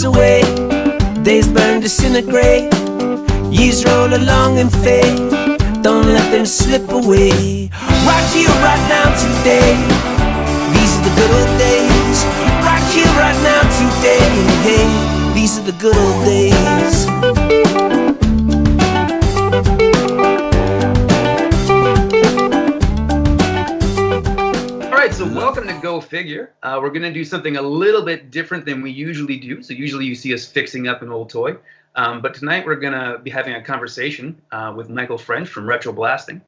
away, days burn, disintegrate, years roll along and fade. Don't let them slip away. Right here, right now, today. These are the good old days. Right here, right now, today. Hey, these are the good old days. So welcome to GoFigure. We're going to do something a little bit different than we usually do. So usually you see us fixing up an old toy. But tonight we're going to be having a conversation with Michael French from Retroblasting.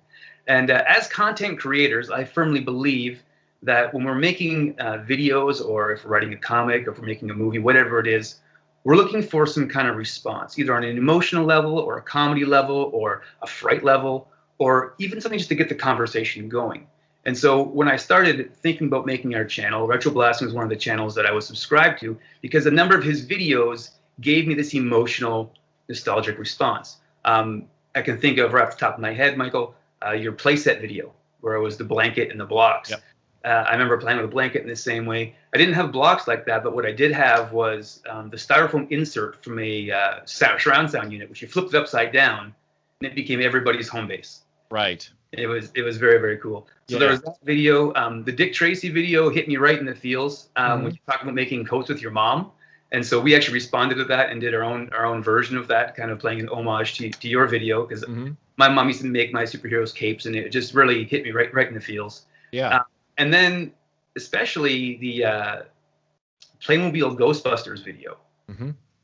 And as content creators, I firmly believe that when we're making videos, or if we're writing a comic, or if we're making a movie, whatever it is, we're looking for some kind of response, either on an emotional level or a comedy level or a fright level, or even something just to get the conversation going. And so when I started thinking about making our channel, Retroblasting was one of the channels that I was subscribed to because a number of his videos gave me this emotional, nostalgic response. I can think of right off the top of my head, Michael, your playset video, where it was the blanket and the blocks. Yep. I remember playing with a blanket in the same way. I didn't have blocks like that, but what I did have was the styrofoam insert from a surround sound unit, which you flipped it upside down, and it became everybody's home base. Right. It was very, very cool. So there was that video. The Dick Tracy video hit me right in the feels when you talk about making coats with your mom. And so we actually responded to that and did our own version of that, kind of playing an homage to your video, because my mom used to make my superheroes capes, and it just really hit me right in the feels. Yeah. And then especially the Playmobil Ghostbusters video.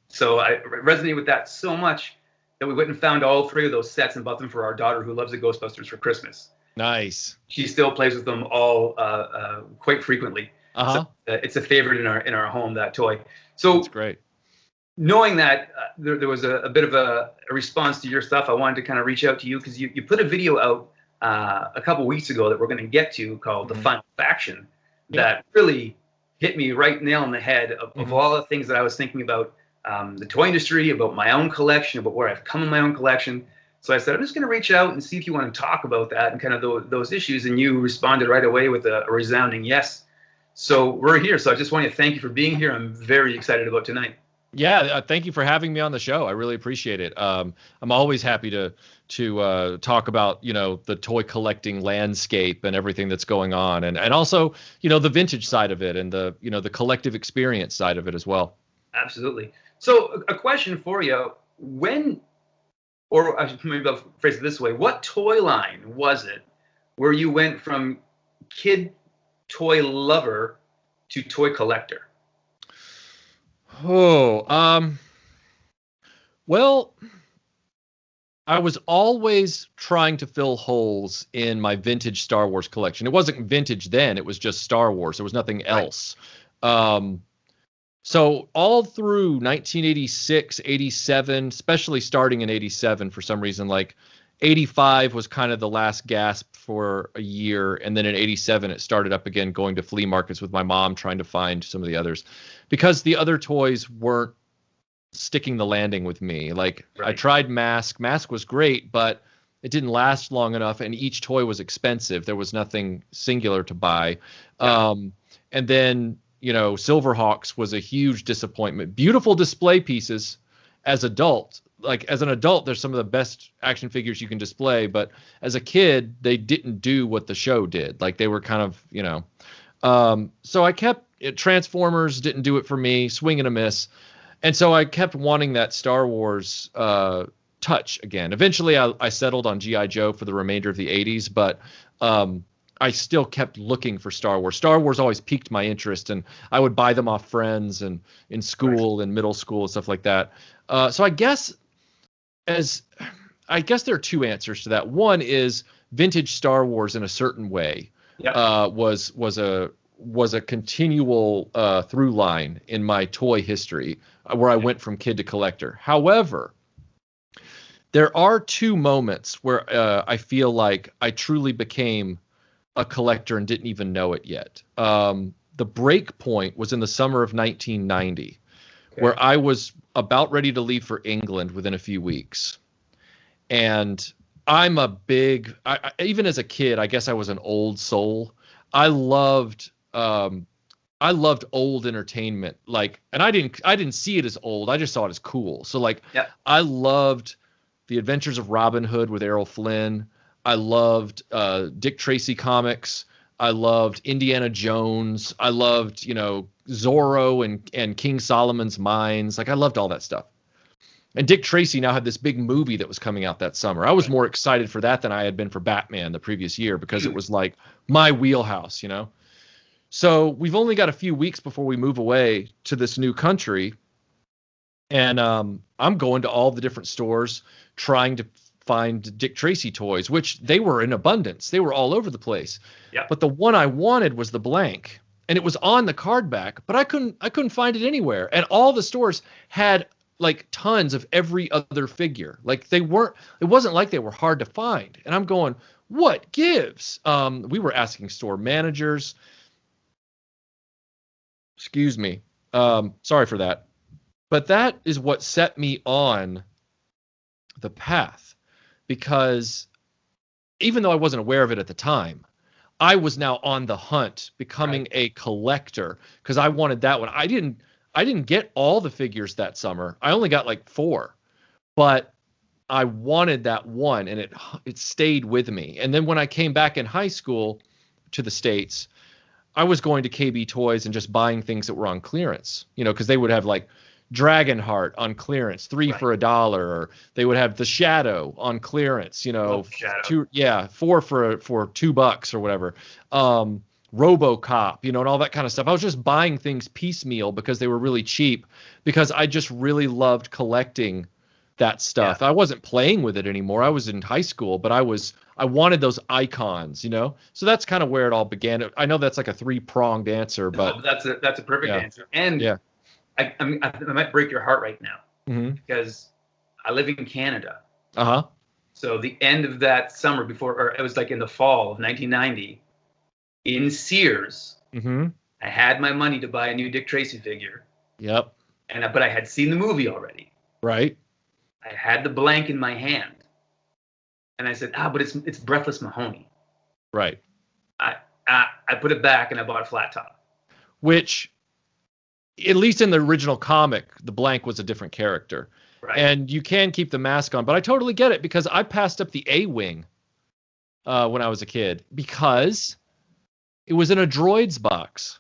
So I resonated with that so much that we went and found all three of those sets and bought them for our daughter, who loves the Ghostbusters, for Christmas. Nice. She still plays with them all quite frequently. So, it's a favorite in our home, that toy. So that's great. Knowing that there was a bit of a response to your stuff, I wanted to kind of reach out to you because you put a video out a couple weeks ago that we're going to get to called The Final Faction that really hit me right nail on the head of all the things that I was thinking about the toy industry, about my own collection, about where I've come in my own collection. So I said, I'm just going to reach out and see if you want to talk about that and kind of those issues. And you responded right away with a resounding yes. So we're here. So I just want to thank you for being here. I'm very excited about tonight. Yeah, thank you for having me on the show. I really appreciate it. I'm always happy to talk about, the toy collecting landscape and everything that's going on, and also, the vintage side of it and the the collective experience side of it as well. Absolutely. So a question for you: or maybe I'll phrase it this way, what toy line was it where you went from kid toy lover to toy collector? Well, I was always trying to fill holes in my vintage Star Wars collection. It wasn't vintage then, it was just Star Wars. There was nothing else. So all through 1986, 87, especially starting in 87 for some reason, like 85 was kind of the last gasp for a year. And then in 87, it started up again, going to flea markets with my mom, trying to find some of the others because the other toys weren't sticking the landing with me. Like I tried Mask. Mask was great, but it didn't last long enough. And each toy was expensive. There was nothing singular to buy. And then, Silverhawks was a huge disappointment. Beautiful display pieces as adult. Like as an adult, there's some of the best action figures you can display, but as a kid, they didn't do what the show did. Like they were kind of, so I kept Transformers didn't do it for me, swing and a miss. And so I kept wanting that Star Wars touch again. Eventually I settled on G.I. Joe for the remainder of the 80s, but I still kept looking for Star Wars. Star Wars always piqued my interest, and I would buy them off friends and in school and middle school and stuff like that. So I guess there are two answers to that. One is vintage Star Wars in a certain way was a continual through line in my toy history where I went from kid to collector. However, there are two moments where I feel like I truly became a collector and didn't even know it yet. The break point was in the summer of 1990, where I was about ready to leave for England within a few weeks. And I'm a big, even as a kid, I guess I was an old soul. I loved I loved old entertainment, like, and I didn't see it as old. I just saw it as cool. So like, Yeah. I loved The Adventures of Robin Hood with Errol Flynn. I loved Dick Tracy comics. I loved Indiana Jones. I loved, you know, Zorro and King Solomon's Mines. Like, I loved all that stuff. And Dick Tracy now had this big movie that was coming out that summer. I was more excited for that than I had been for Batman the previous year, because it was like my wheelhouse, you know? So we've only got a few weeks before we move away to this new country. And I'm going to all the different stores trying to find Dick Tracy toys, which they were in abundance. They were all over the place. Yep. But the one I wanted was the blank. And it was on the card back, but I couldn't find it anywhere. And all the stores had like tons of every other figure. Like it wasn't like they were hard to find. And I'm going, what gives? We were asking store managers. Excuse me. Sorry for that. But that is what set me on the path, because even though I wasn't aware of it at the time, I was now on the hunt, becoming a collector, because I wanted that one. I didn't get all the figures that summer. I only got like 4, but I wanted that one, and it stayed with me. And then when I came back in high school to the States, I was going to KB Toys and just buying things that were on clearance, you know, because they would have like Dragonheart on clearance, 3 for $1, or they would have the Shadow on clearance, you know, 4 for $2 or whatever. RoboCop, you know, and all that kind of stuff. I was just buying things piecemeal because they were really cheap, because I just really loved collecting that stuff. Yeah. I wasn't playing with it anymore. I was in high school, but I wanted those icons, you know? So that's kind of where it all began. I know that's like a 3-pronged answer, but that's a perfect answer. And I mean, I might break your heart right now, because I live in Canada. Uh-huh. So the end of that summer or it was like in the fall of 1990, in Sears, I had my money to buy a new Dick Tracy figure. Yep. But I had seen the movie already. Right. I had the blank in my hand, and I said, but it's Breathless Mahoney. Right. I put it back and I bought a flat top. Which, at least in the original comic, the blank was a different character. Right. And you can keep the mask on, but I totally get it, because I passed up the A-Wing when I was a kid, because it was in a Droids box,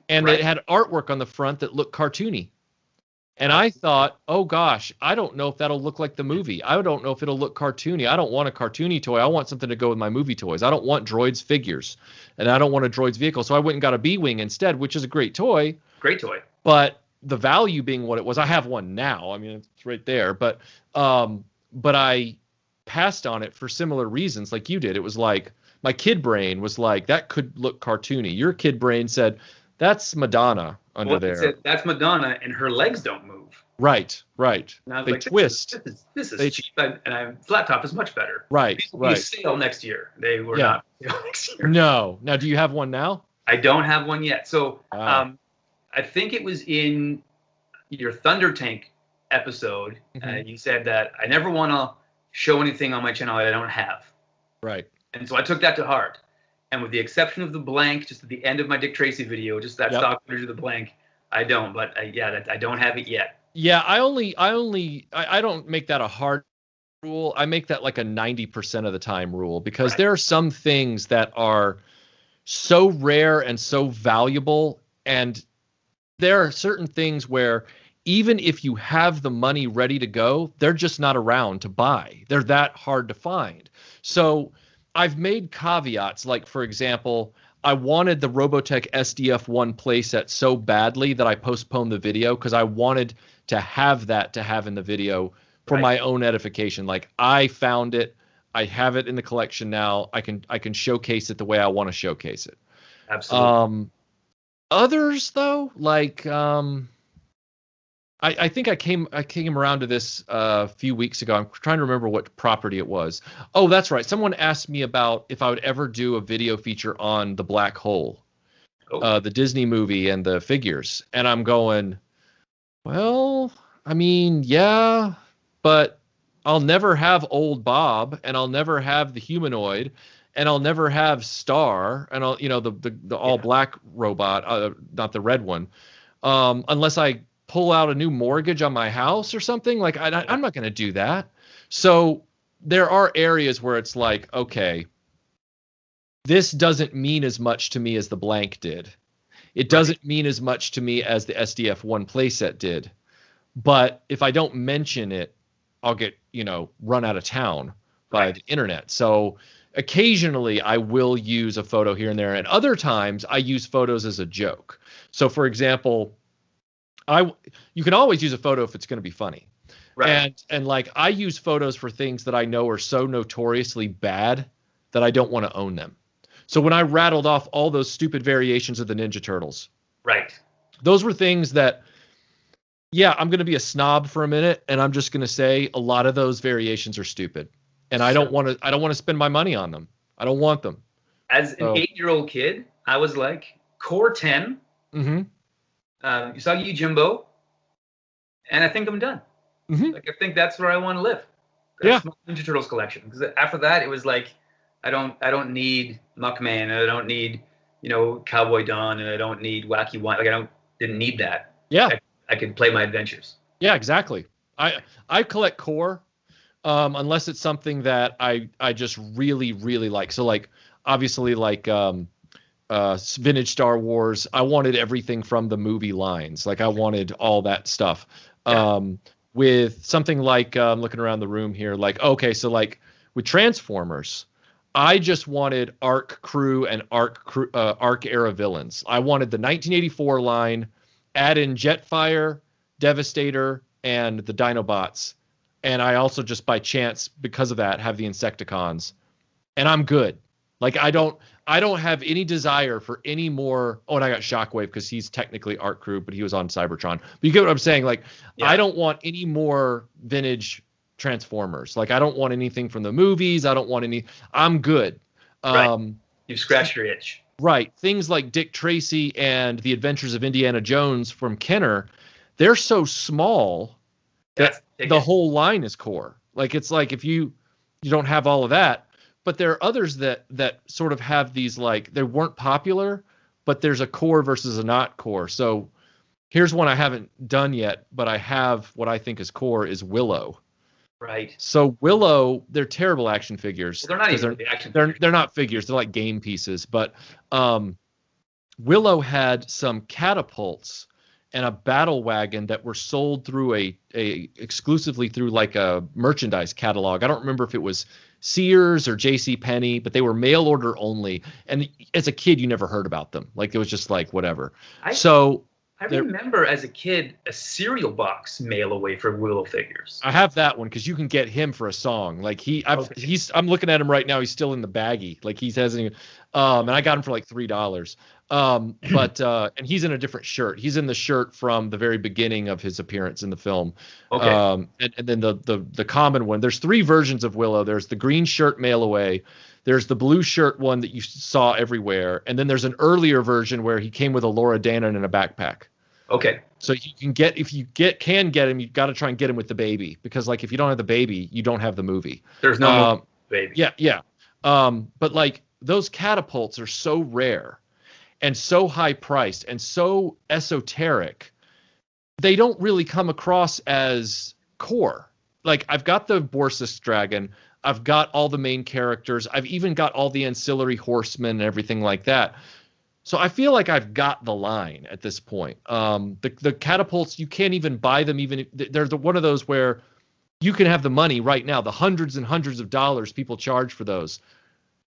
and it had artwork on the front that looked cartoony. And I thought, oh gosh, I don't know if that'll look like the movie. I don't know if it'll look cartoony. I don't want a cartoony toy. I want something to go with my movie toys. I don't want Droids figures, and I don't want a Droids vehicle. So I went and got a B-Wing instead, which is a great toy. Great toy. But the value being what it was, I have one now. I mean, it's right there. But I passed on it for similar reasons, like you did. It was like, my kid brain was like, that could look cartoony. Your kid brain said, that's Madonna under there. Said, that's Madonna, and her legs don't move. Right. They like, twist. This is cheap, and flat top is much better. Right. These will be sale next year. They were not sale next year. No. Now, do you have one now? I don't have one yet. So I think it was in your Thunder Tank episode. You said that I never want to show anything on my channel that I don't have. Right. And so I took that to heart. And with the exception of the blank, just at the end of my Dick Tracy video, just that stock footage of the blank, I don't. But I don't have it yet. Yeah, I don't make that a hard rule. I make that like a 90% of the time rule, because there are some things that are so rare and so valuable, and there are certain things where even if you have the money ready to go, they're just not around to buy. They're that hard to find. So I've made caveats, like, for example, I wanted the Robotech SDF-1 playset so badly that I postponed the video, because I wanted to have that to have in the video for my own edification. Like, I found it, I have it in the collection now. I can showcase it the way I want to showcase it. Absolutely. Others though, like I think I came around to this a few weeks ago. I'm trying to remember what property it was. Oh, that's right. Someone asked me about if I would ever do a video feature on the Black Hole, the Disney movie and the figures. And I'm going, well, I mean, yeah, but I'll never have old Bob, and I'll never have the humanoid, and I'll never have Star, and I'll, the all black robot, not the red one, unless I pull out a new mortgage on my house or something. Like I'm not going to do that. So there are areas where it's like, okay, this doesn't mean as much to me as the blank did. It doesn't mean as much to me as the SDF-1 playset did. But if I don't mention it, I'll get, run out of town by the internet. So occasionally I will use a photo here and there. And other times I use photos as a joke. So for example, you can always use a photo if it's going to be funny. Right. And like I use photos for things that I know are so notoriously bad that I don't want to own them. So when I rattled off all those stupid variations of the Ninja Turtles, right, those were things that, I'm going to be a snob for a minute, and I'm just going to say a lot of those variations are stupid, and I don't want to spend my money on them. I don't want them. As an 8-year-old kid, I was like Core 10, Usagi Jimbo, and I think I'm done. Like I think that's where I want to live. That's my Ninja Turtles collection. Because after that, it was like, I don't need Muckman, and I don't need, Cowboy Don, and I don't need Wacky One. Like didn't need that. Yeah. I could play my adventures. Yeah, exactly. I collect core, unless it's something that I just really, really like. So like obviously like vintage Star Wars, I wanted everything from the movie lines. Like I wanted all that stuff. Yeah. With something like looking around the room here, like okay, so like with Transformers, I just wanted Arc Crew and Arc era villains. I wanted the 1984 line, add in Jetfire, Devastator, and the Dinobots. And I also just by chance, because of that, have the Insecticons. And I'm good. Like I don't have any desire for any more. Oh, and I got Shockwave because he's technically Arc Crew, but he was on Cybertron. But you get what I'm saying? Like I don't want any more vintage Transformers. Like I don't want anything from the movies. I don't want any. I'm good. Right. You've scratched your itch. Right. Things like Dick Tracy and the Adventures of Indiana Jones from Kenner, they're so small that the whole line is core. Like it's like if you don't have all of that, but there are others that sort of have these like they weren't popular, but there's a core versus a not core. So here's one I haven't done yet, but I have what I think is core is Willow. Right. So Willow, they're terrible action figures. Well, they're not even action figures. They're not figures. They're like game pieces. But Willow had some catapults and a battle wagon that were sold through a exclusively through like a merchandise catalog. I don't remember if it was Sears or J.C. Penney, but they were mail order only. And as a kid, you never heard about them. Like it was just like whatever. I remember as a kid a cereal box mail away for Willow figures. I have that one because you can get him for a song. Like I'm looking at him right now. He's still in the baggie. Like he hasn't even, and I got him for like $3. And he's in a different shirt. He's in the shirt from the very beginning of his appearance in the film. Okay. And then the common one. There's 3 versions of Willow. There's the green shirt mail away. There's the blue shirt one that you saw everywhere. And then there's an earlier version where he came with a Laura Dannon in a backpack. Okay. So you can get, if you can get him, you've got to try and get him with the baby. Because like if you don't have the baby, you don't have the movie. There's no baby. Yeah, yeah. But like those catapults are so rare and so high priced and so esoteric. They don't really come across as core. Like I've got the Borsus Dragon. I've got all the main characters. I've even got all the ancillary horsemen and everything like that. So I feel like I've got the line at this point. The catapults, you can't even buy them. Even they're one of those where you can have the money right now, the hundreds and hundreds of dollars people charge for those.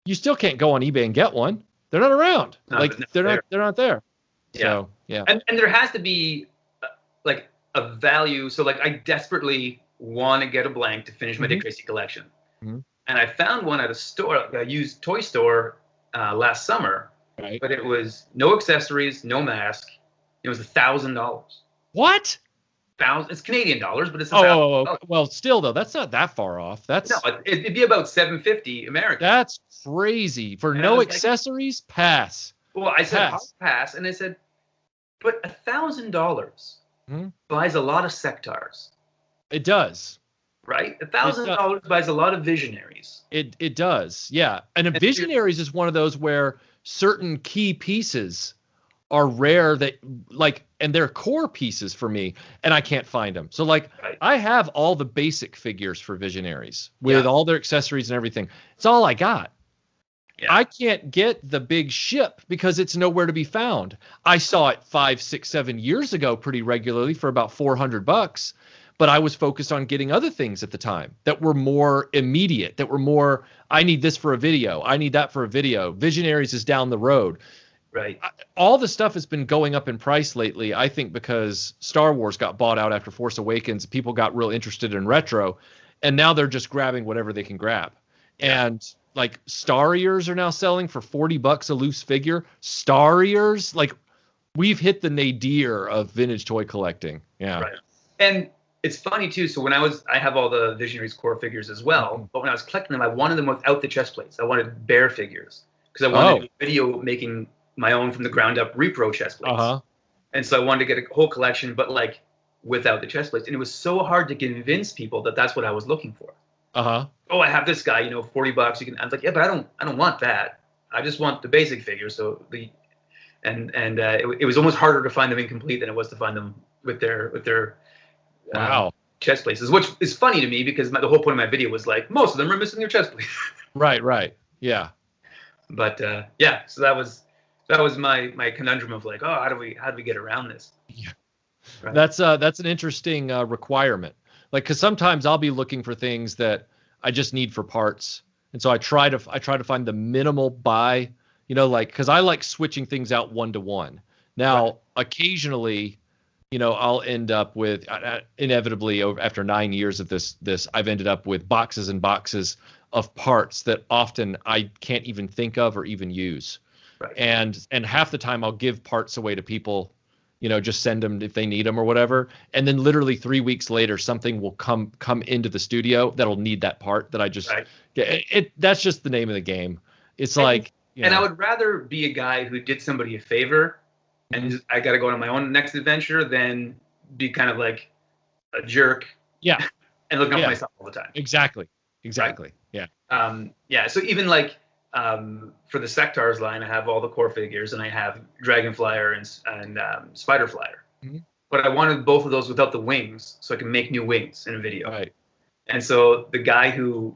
You still can't go on eBay and get one. They're not around. They're not there. Yeah. So, yeah. And there has to be like a value. So like I desperately want to get a blank to finish my Dick Tracy collection. Mm-hmm. And I found one at a store, a used toy store last summer, right. But it was no accessories, no mask. It was $1,000. What? It's Canadian dollars, but it's $1,000. Well, still though, that's not that far off. That's it'd be about $750 American. That's crazy for no accessories. Like, pass. Well, I said pass, and I said, but $1,000 buys a lot of sectars. It does. right? $1,000 buys a lot of Visionaries. It does, yeah. And a Visionaries is one of those where certain key pieces are rare that like, and they're core pieces for me, and I can't find them. So like, I have all the basic figures for Visionaries with all their accessories and everything. It's all I got. Yeah. I can't get the big ship because it's nowhere to be found. I saw it 5, 6, 7 years ago pretty regularly for about $400, but I was focused on getting other things at the time that were more immediate, that were more, I need this for a video, I need that for a video. Visionaries is down the road. Right. All the stuff has been going up in price lately, I think, because Star Wars got bought out after Force Awakens. People got real interested in retro, and now they're just grabbing whatever they can grab. And like Starriers are now selling for $40 a loose figure. Starriers, like we've hit the nadir of vintage toy collecting. Yeah. Right. And it's funny too. So when I have all the Visionaries core figures as well, but when I was collecting them, I wanted them without the chest plates. I wanted bare figures because I wanted a video making my own from the ground up repro chest plates. And so I wanted to get a whole collection, but like without the chest plates. And it was so hard to convince people that that's what I was looking for. Oh, I have this guy, you know, $40. You can. I was like, yeah, but I don't want that. I just want the basic figure. So it was almost harder to find them incomplete than it was to find them with their chest plates, which is funny to me because the whole point of my video was like most of them are missing their chest plates. Right. Yeah. But yeah, so that was my conundrum of like, oh, how do we get around this? Yeah. Right. That's an interesting requirement. Like, because sometimes I'll be looking for things that I just need for parts, and so I try to find the minimal buy. You know, like because I like switching things out 1-to-1. Now, occasionally, you know, I'll end up with inevitably after 9 years of this, I've ended up with boxes and boxes of parts that often I can't even think of or even use. Right. And half the time I'll give parts away to people, you know, just send them if they need them or whatever. And then literally 3 weeks later, something will come into the studio that'll need that part that I just get. That's just the name of the game. It's like, you know. And I would rather be a guy who did somebody a favor and I got to go on my own next adventure than be kind of like a jerk. Yeah. And look out for myself all the time. Exactly. Right? Yeah. So even like, for the Sectars line, I have all the core figures, and I have Dragonflyer and Spiderflyer. But I wanted both of those without the wings, so I can make new wings in a video. Right. And so the guy who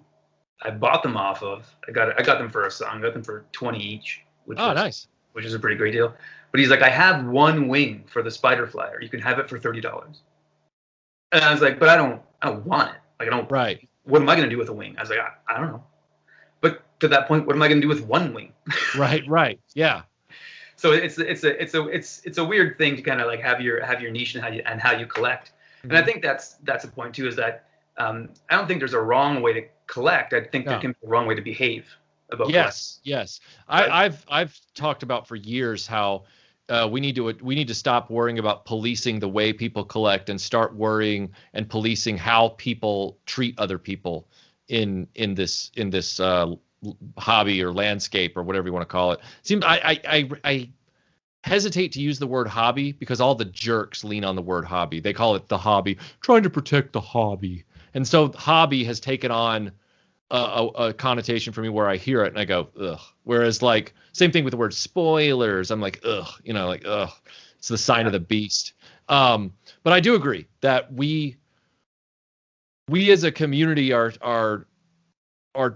I bought them off of, I got them for a song. I got them for 20 each. Nice. Which is a pretty great deal. But he's like, I have one wing for the Spiderflyer. You can have it for $30. And I was like, but I don't want it. Like I don't. Right. What am I going to do with a wing? I was like, I don't know. But to that point, what am I going to do with one wing? Right. Yeah. So it's a weird thing to kind of like have your niche and how you collect. And I think that's a point too, is that I don't think there's a wrong way to collect. I think there can be a wrong way to behave about Yes. Right? I've talked about for years how we need to stop worrying about policing the way people collect and start worrying and policing how people treat other people in this hobby or landscape or whatever you want to call it. Seems I hesitate to use the word hobby because all the jerks lean on the word hobby. They call it the hobby, trying to protect the hobby. And so hobby has taken on a connotation for me where I hear it and I go, ugh. Whereas like same thing with the word spoilers. I'm like, ugh, you know, like, ugh, it's the sign of the beast. But I do agree that we as a community are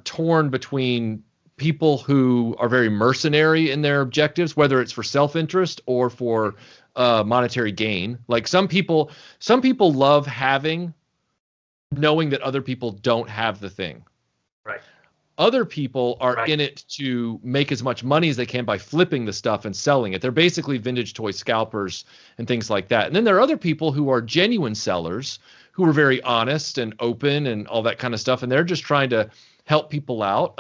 torn between people who are very mercenary in their objectives, whether it's for self-interest or for monetary gain. Like some people love knowing that other people don't have the thing. Right. Other people are in it to make as much money as they can by flipping the stuff and selling it. They're basically vintage toy scalpers and things like that. And then there are other people who are genuine sellers who are very honest and open and all that kind of stuff. And they're just trying to help people out.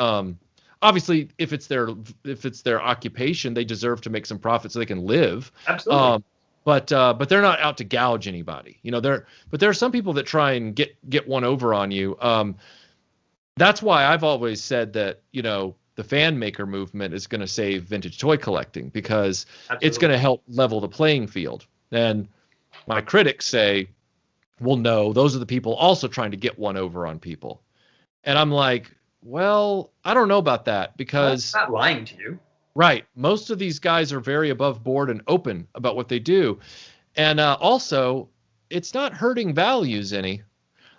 Obviously, if it's their occupation, they deserve to make some profit so they can live. Absolutely. But they're not out to gouge anybody. You know, there are some people that try and get one over on you. That's why I've always said that, you know, the fan maker movement is going to save vintage toy collecting because it's going to help level the playing field. And my critics say, will know those are the people also trying to get one over on people. And I'm like, well, I don't know about that because I'm not lying to you. right. Most of these guys are very above board and open about what they do. And also, it's not hurting values any.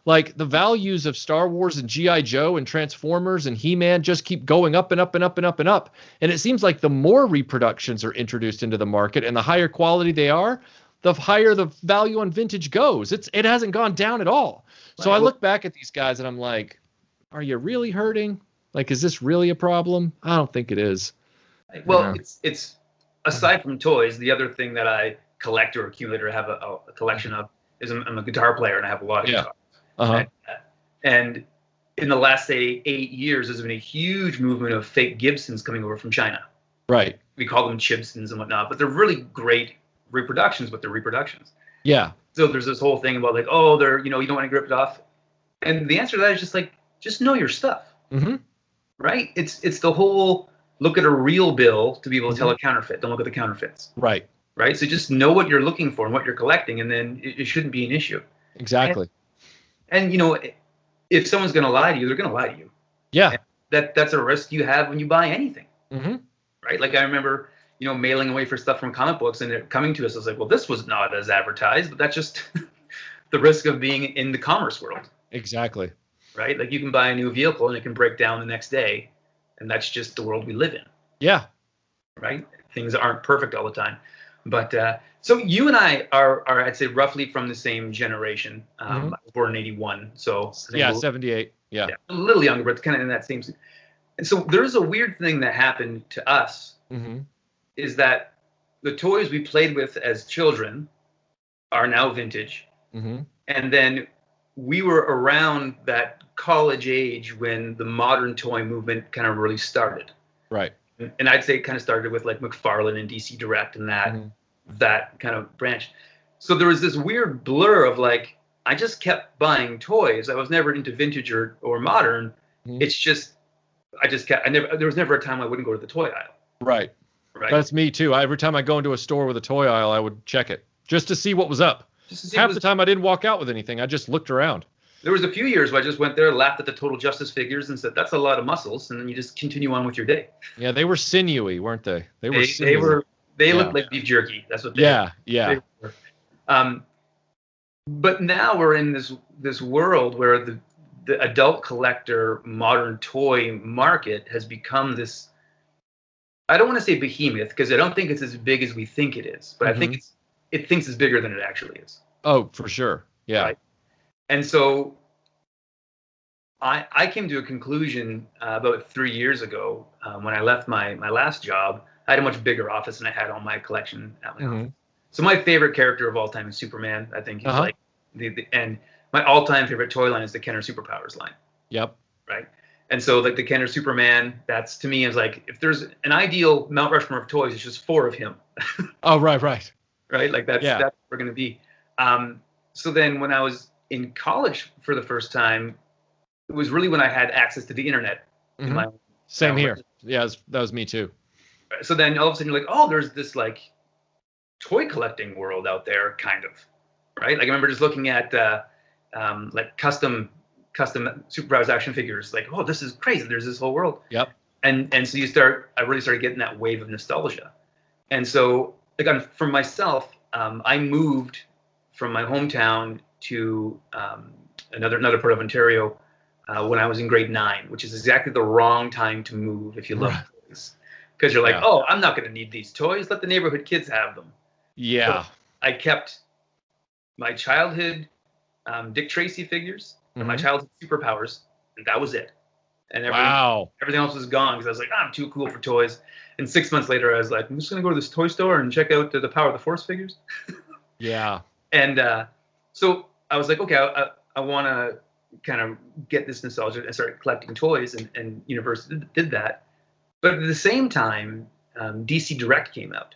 Like the values of Star Wars and G.I. Joe and Transformers and He-Man just keep going up and up and up and up and up. And it seems like the more reproductions are introduced into the market and the higher quality they are, the higher the value on vintage goes. It hasn't gone down at all. So I look back at these guys and I'm like, are you really hurting? Like, is this really a problem? I don't think it is. Well, it's aside from toys, the other thing that I collect or accumulate or have a collection of is I'm a guitar player and I have a lot of guitars. Uh-huh. And in the last, say, 8 years, there's been a huge movement of fake Gibsons coming over from China. Right. We call them Chibsons and whatnot, but they're really great reproductions, but they're reproductions. Yeah. So there's this whole thing about like, oh, they're, you don't want to get ripped off. And the answer to that is just like, just know your stuff. Mm-hmm. Right? It's the whole look at a real bill to be able to tell a counterfeit. Don't look at the counterfeits. Right. Right? So just know what you're looking for and what you're collecting, and then it shouldn't be an issue. Exactly. And if someone's going to lie to you, they're going to lie to you. Yeah. And that's a risk you have when you buy anything. Mm-hmm. Right? Like I remember, mailing away for stuff from comic books and it coming to us. I was like, well, this was not as advertised, but that's just the risk of being in the commerce world. Exactly. Right? Like you can buy a new vehicle and it can break down the next day. And that's just the world we live in. Yeah. Right? Things aren't perfect all the time. But so you and I are I'd say roughly from the same generation. I was born in 81. So yeah, 78. Yeah. A little younger, but it's kind of in that same. And so there's a weird thing that happened to us is that the toys we played with as children are now vintage. And then we were around that college age when the modern toy movement kind of really started. Right. And I'd say it kind of started with like McFarlane and DC Direct and that kind of branch. So there was this weird blur of like, I just kept buying toys. I was never into vintage or modern. It's just, there was never a time I wouldn't go to the toy aisle. Right. That's me too. Every time I go into a store with a toy aisle, I would check it just to see what was up. Half the time I didn't walk out with anything. I just looked around. There was a few years where I just went there, laughed at the Total Justice figures and said, that's a lot of muscles. And then you just continue on with your day. Yeah, they were sinewy, weren't they? They looked like beef jerky. That's what they were. Yeah. But now we're in this world where the adult collector modern toy market has become this, I don't want to say behemoth, because I don't think it's as big as we think it is. But I think it thinks it's bigger than it actually is. Oh, for sure. Yeah. Right? And so I came to a conclusion about 3 years ago when I left my last job. I had a much bigger office and I had all my collection at my office. So my favorite character of all time is Superman. I think he's like and my all-time favorite toy line is the Kenner Superpowers line. Yep. Right. And so like the Kenner Superman, that's to me is like, if there's an ideal Mount Rushmore of toys, it's just 4 of him. Oh, right. Right. Like that's what we're going to be. So then when I was in college for the first time, it was really when I had access to the internet. In my Same here. Yeah, that was me too. So then all of a sudden you're like, oh, there's this like toy collecting world out there, kind of, right? Like I remember just looking at like custom supervised action figures. Like, oh, this is crazy. There's this whole world. Yep. And so I really started getting that wave of nostalgia. And so like for myself, I moved from my hometown to another part of Ontario when I was in grade 9, which is exactly the wrong time to move if you love toys. Because you're like, oh, I'm not going to need these toys. Let the neighborhood kids have them. Yeah. So I kept my childhood Dick Tracy figures and my childhood superpowers, and that was it. And everything else was gone because I was like, I'm too cool for toys. And 6 months later, I was like, I'm just going to go to this toy store and check out the Power of the Force figures. Yeah. And so I was like, okay, I want to kind of get this nostalgia and start collecting toys, and Universal did that. But at the same time, DC Direct came out.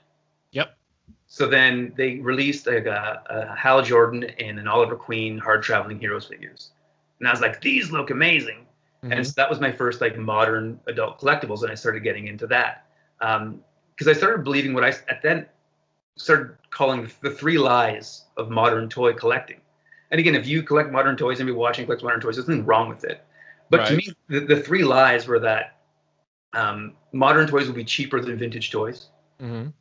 Yep. So then they released a Hal Jordan and an Oliver Queen Hard Traveling Heroes figures. And I was like, these look amazing. And so that was my first like modern adult collectibles, and I started getting into that. Because I started believing what I then started calling the 3 lies of modern toy collecting. And again, if you collect modern toys and be watching collects modern toys, there's nothing wrong with it. But to me, the three lies were that modern toys will be cheaper than vintage toys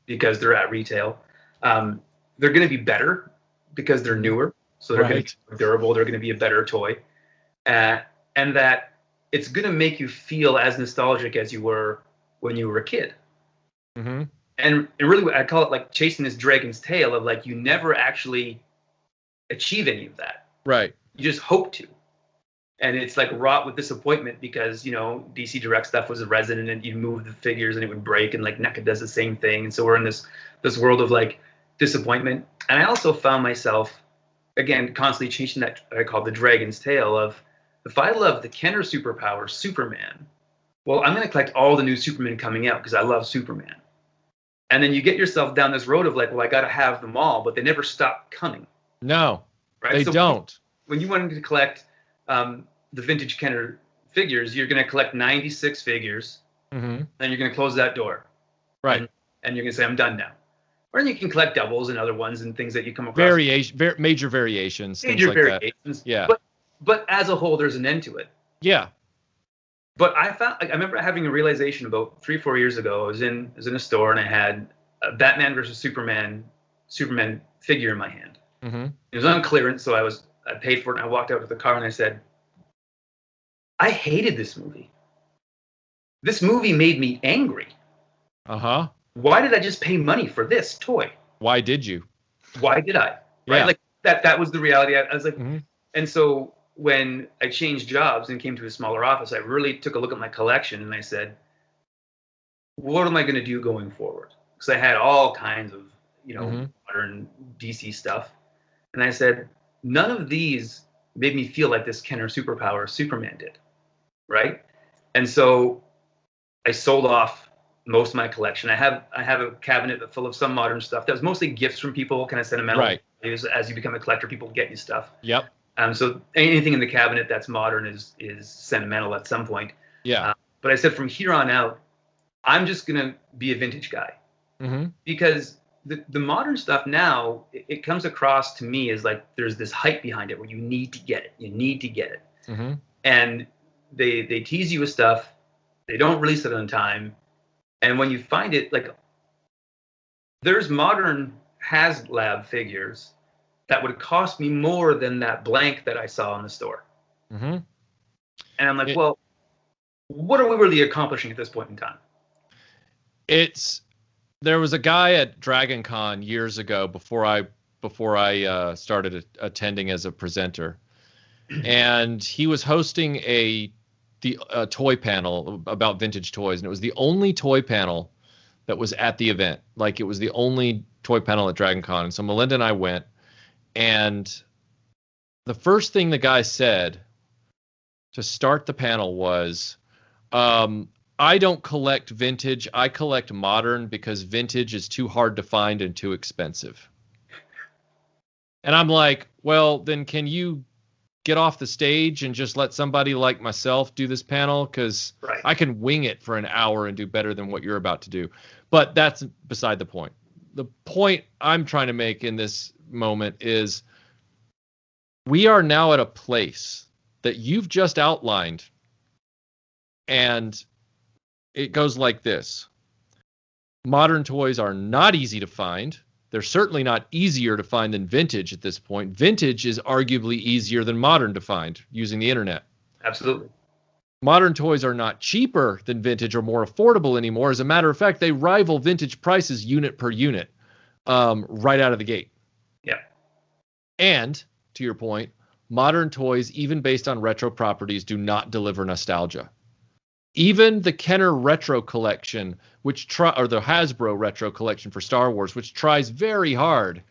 because they're at retail. They're going to be better because they're newer. So they're going to be durable. They're going to be a better toy. And that it's going to make you feel as nostalgic as you were when you were a kid. And really, I call it like chasing this dragon's tail of like you never actually achieve any of that. Right. You just hope to. And it's like wrought with disappointment because, you know, DC Direct stuff was a resident and you move the figures and it would break, and like NECA does the same thing. And so we're in this world of like disappointment. And I also found myself, again, constantly chasing that I call the dragon's tail of, if I love the Kenner superpower, Superman, well, I'm going to collect all the new Superman coming out because I love Superman. And then you get yourself down this road of like, well, I got to have them all, but they never stop coming. No, right? They don't. When you wanted to collect the vintage Kenner figures, you're going to collect 96 figures, then you're going to close that door. Right. And you're going to say, I'm done now. Or you can collect doubles and other ones and things that you come across. Major variations. Major variations. Yeah. But as a whole, there's an end to it. Yeah. But I remember having a realization about 3-4 years ago. I was in a store and I had a Batman versus Superman figure in my hand. It was on clearance, so I paid for it and I walked out of the car and I said, I hated this movie. This movie made me angry. Why did I just pay money for this toy? Why did you? Why did I? Right? Yeah. Like that was the reality. I was like, and so when I changed jobs and came to a smaller office, I really took a look at my collection and I said, what am I going to do going forward? Because I had all kinds of, you know, modern DC stuff. And I said, none of these made me feel like this Kenner superpower Superman did. Right. And so I sold off most of my collection. I have a cabinet full of some modern stuff that was mostly gifts from people, kind of sentimental. Right. As you become a collector, people get you stuff. Yep. So anything in the cabinet that's modern is sentimental at some point. Yeah. But I said from here on out, I'm just gonna be a vintage guy, because the modern stuff now it comes across to me as like there's this hype behind it where you need to get it. You need to get it. And they tease you with stuff. They don't release it on time. And when you find it, like there's modern HasLab figures that would cost me more than that blank that I saw in the store. And I'm like, well, what are we really accomplishing at this point in time? There was a guy at Dragon Con years ago before I started attending as a presenter, and he was hosting a toy panel about vintage toys, and it was the only toy panel that was at the event. Like, it was the only toy panel at Dragon Con. And so Melinda and I went, and the first thing the guy said to start the panel was, I don't collect vintage. I collect modern because vintage is too hard to find and too expensive. And I'm like, well, then can you get off the stage and just let somebody like myself do this panel? Because I can wing it for an hour and do better than what you're about to do. But that's beside the point. The point I'm trying to make in this moment is we are now at a place that you've just outlined, and it goes like this. Modern toys are not easy to find. They're certainly not easier to find than vintage at this point. Vintage is arguably easier than modern to find using the internet. Absolutely. Modern toys are not cheaper than vintage or more affordable anymore. As a matter of fact, they rival vintage prices unit per unit right out of the gate. Yeah. And, to your point, modern toys, even based on retro properties, do not deliver nostalgia. Even the Kenner Retro Collection, or the Hasbro Retro Collection for Star Wars, which tries very hard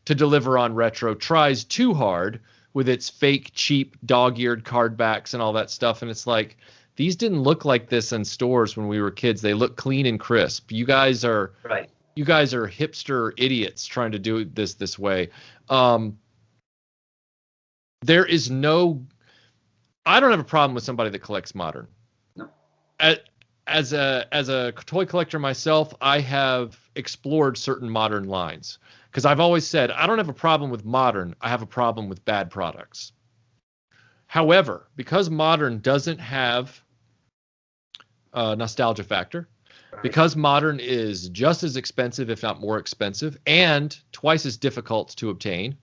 to deliver on retro, tries too hard with its fake, cheap, dog-eared card backs and all that stuff. And it's like, these didn't look like this in stores when we were kids. They look clean and crisp. You guys are hipster idiots trying to do this way. There is I don't have a problem with somebody that collects modern. as a toy collector myself, I have explored certain modern lines because I've always said I don't have a problem with modern. I have a problem with bad products. However, because modern doesn't have a nostalgia factor, because modern is just as expensive, if not more expensive, and twice as difficult to obtain.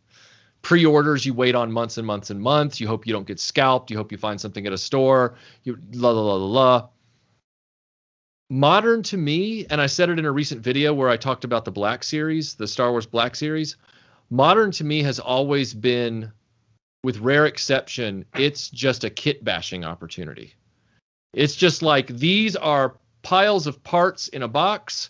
Pre-orders, you wait on months and months and months. You hope you don't get scalped. You hope you find something at a store. You la la la la la. Modern to me, and I said it in a recent video where I talked about the Black Series, the Star Wars Black Series. Modern to me has always been, with rare exception, it's just a kit bashing opportunity. It's just like these are piles of parts in a box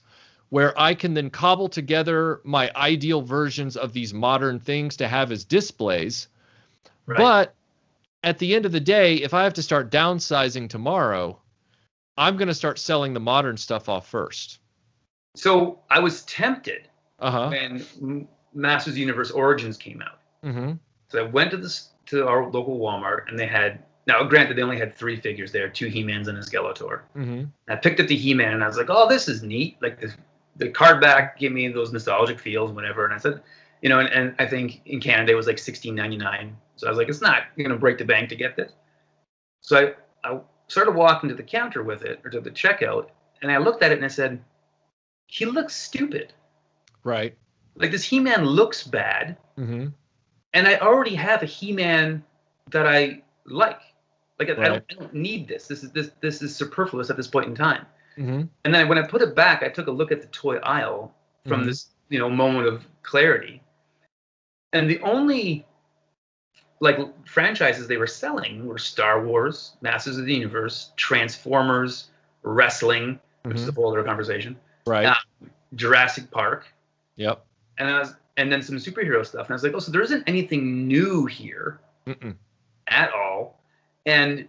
where I can then cobble together my ideal versions of these modern things to have as displays. Right. But at the end of the day, if I have to start downsizing tomorrow, I'm going to start selling the modern stuff off first. So I was tempted when Masters of the Universe Origins came out. Mm-hmm. So I went to our local Walmart, and they had, now granted, they only had 3 figures there, 2 He-Mans and a Skeletor. Mm-hmm. I picked up the He-Man, and I was like, oh, this is neat. Like the card back gave me those nostalgic feels, whatever. And I said, you know, and I think in Canada it was like $16.99. So I was like, it's not going to break the bank to get this. So I started walking to the counter with it, or to the checkout, and I looked at it and I said, he looks stupid. Right. Like, this He-Man looks bad. Mm-hmm. And I already have a He-Man that I like. Like, right. I don't need this. This is superfluous at this point in time. Mm-hmm. And then when I put it back, I took a look at the toy aisle from this, you know, moment of clarity. And the only franchises they were selling were Star Wars, Masters of the Universe, Transformers, wrestling, which is a whole other conversation. Right. Jurassic Park. Yep. And then some superhero stuff. And I was like, oh, so there isn't anything new here at all. And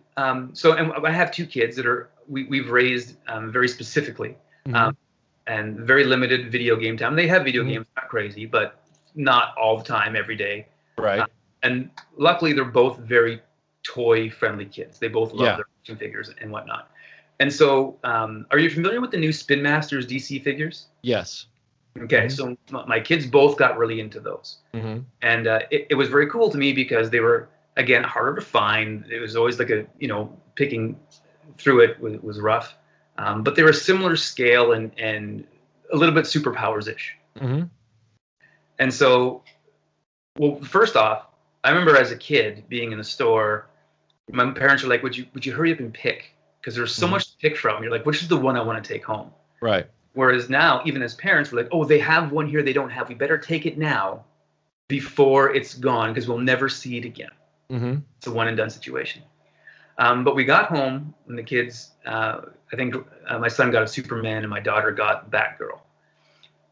so I have 2 kids that we've raised very specifically and very limited video game time. They have video games, not crazy, but not all the time, every day. Right. And luckily, they're both very toy-friendly kids. They both love their action figures and whatnot. And so, are you familiar with the new Spin Masters DC figures? Yes. Okay, so my kids both got really into those. Mm-hmm. And it was very cool to me because they were, again, harder to find. It was always like picking through it was rough. But they were similar scale and a little bit superpowers-ish. Mm-hmm. And so, well, first off, I remember as a kid being in the store, my parents were like, would you hurry up and pick? Because there's so much to pick from. You're like, which is the one I want to take home? Right. Whereas now, even as parents, we're like, oh, they have one here they don't have. We better take it now before it's gone because we'll never see it again. Mm-hmm. It's a one-and-done situation. But we got home, and the kids, I think my son got a Superman, and my daughter got Batgirl,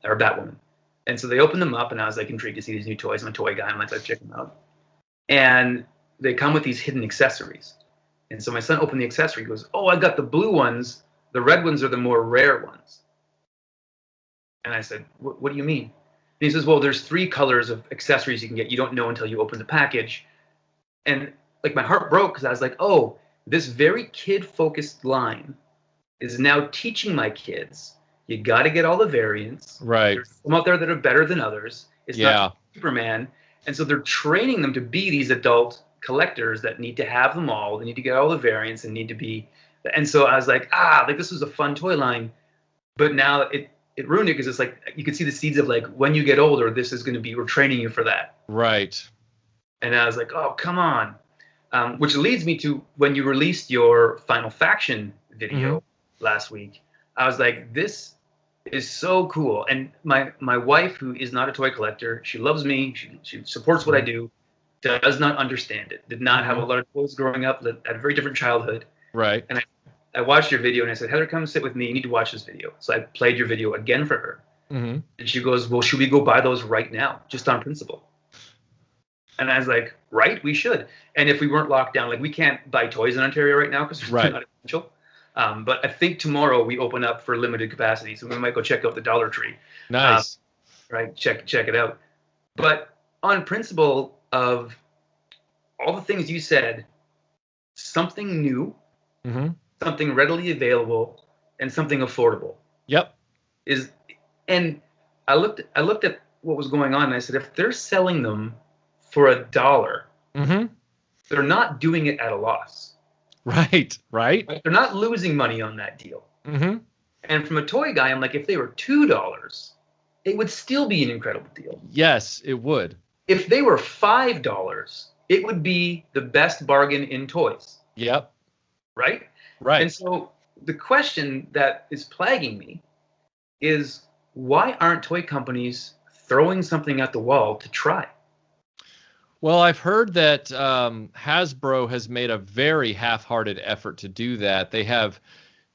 or Batwoman. And so they opened them up, and I was like intrigued to see these new toys. I'm a toy guy. I'm like, let's check them out. And they come with these hidden accessories. And so my son opened the accessory. He goes, oh, I got the blue ones. The red ones are the more rare ones. And I said, what do you mean? And he says, well, there's 3 colors of accessories you can get. You don't know until you open the package. And like my heart broke because I was like, oh, this very kid-focused line is now teaching my kids, you got to get all the variants. Right. There's some out there that are better than others. It's not Superman. And so they're training them to be these adult collectors that need to have them all. They need to get all the variants and need to be. And so I was like, this was a fun toy line. But now it ruined it because it's like you could see the seeds of like when you get older, this is going to be, we're training you for that. Right. And I was like, oh, come on. Which leads me to when you released your Final Faction video last week. I was like, this is so cool. And my wife, who is not a toy collector, she loves me. She supports what I do, does not understand it. Did not have a lot of toys growing up, had a very different childhood. Right. And I watched your video and I said, Heather, come sit with me. You need to watch this video. So I played your video again for her. Mm-hmm. And she goes, well, should we go buy those right now, just on principle? And I was like, right, we should. And if we weren't locked down, like we can't buy toys in Ontario right now because it's not essential. But I think tomorrow we open up for limited capacity. So we might go check out the Dollar Tree. Nice. Right, check it out. But on principle of all the things you said, something new, something readily available, and something affordable. Yep. And I looked at what was going on, and I said, if they're selling them for $1, Mm-hmm. they're not doing it at a loss. Right. They're not losing money on that deal. Mm-hmm. And from a toy guy, I'm like, if they were $2, it would still be an incredible deal. Yes, it would. If they were $5, it would be the best bargain in toys. Yep. Right? Right. And so the question that is plaguing me is, why aren't toy companies throwing something at the wall to try? Well, I've heard that Hasbro has made a very half-hearted effort to do that. They have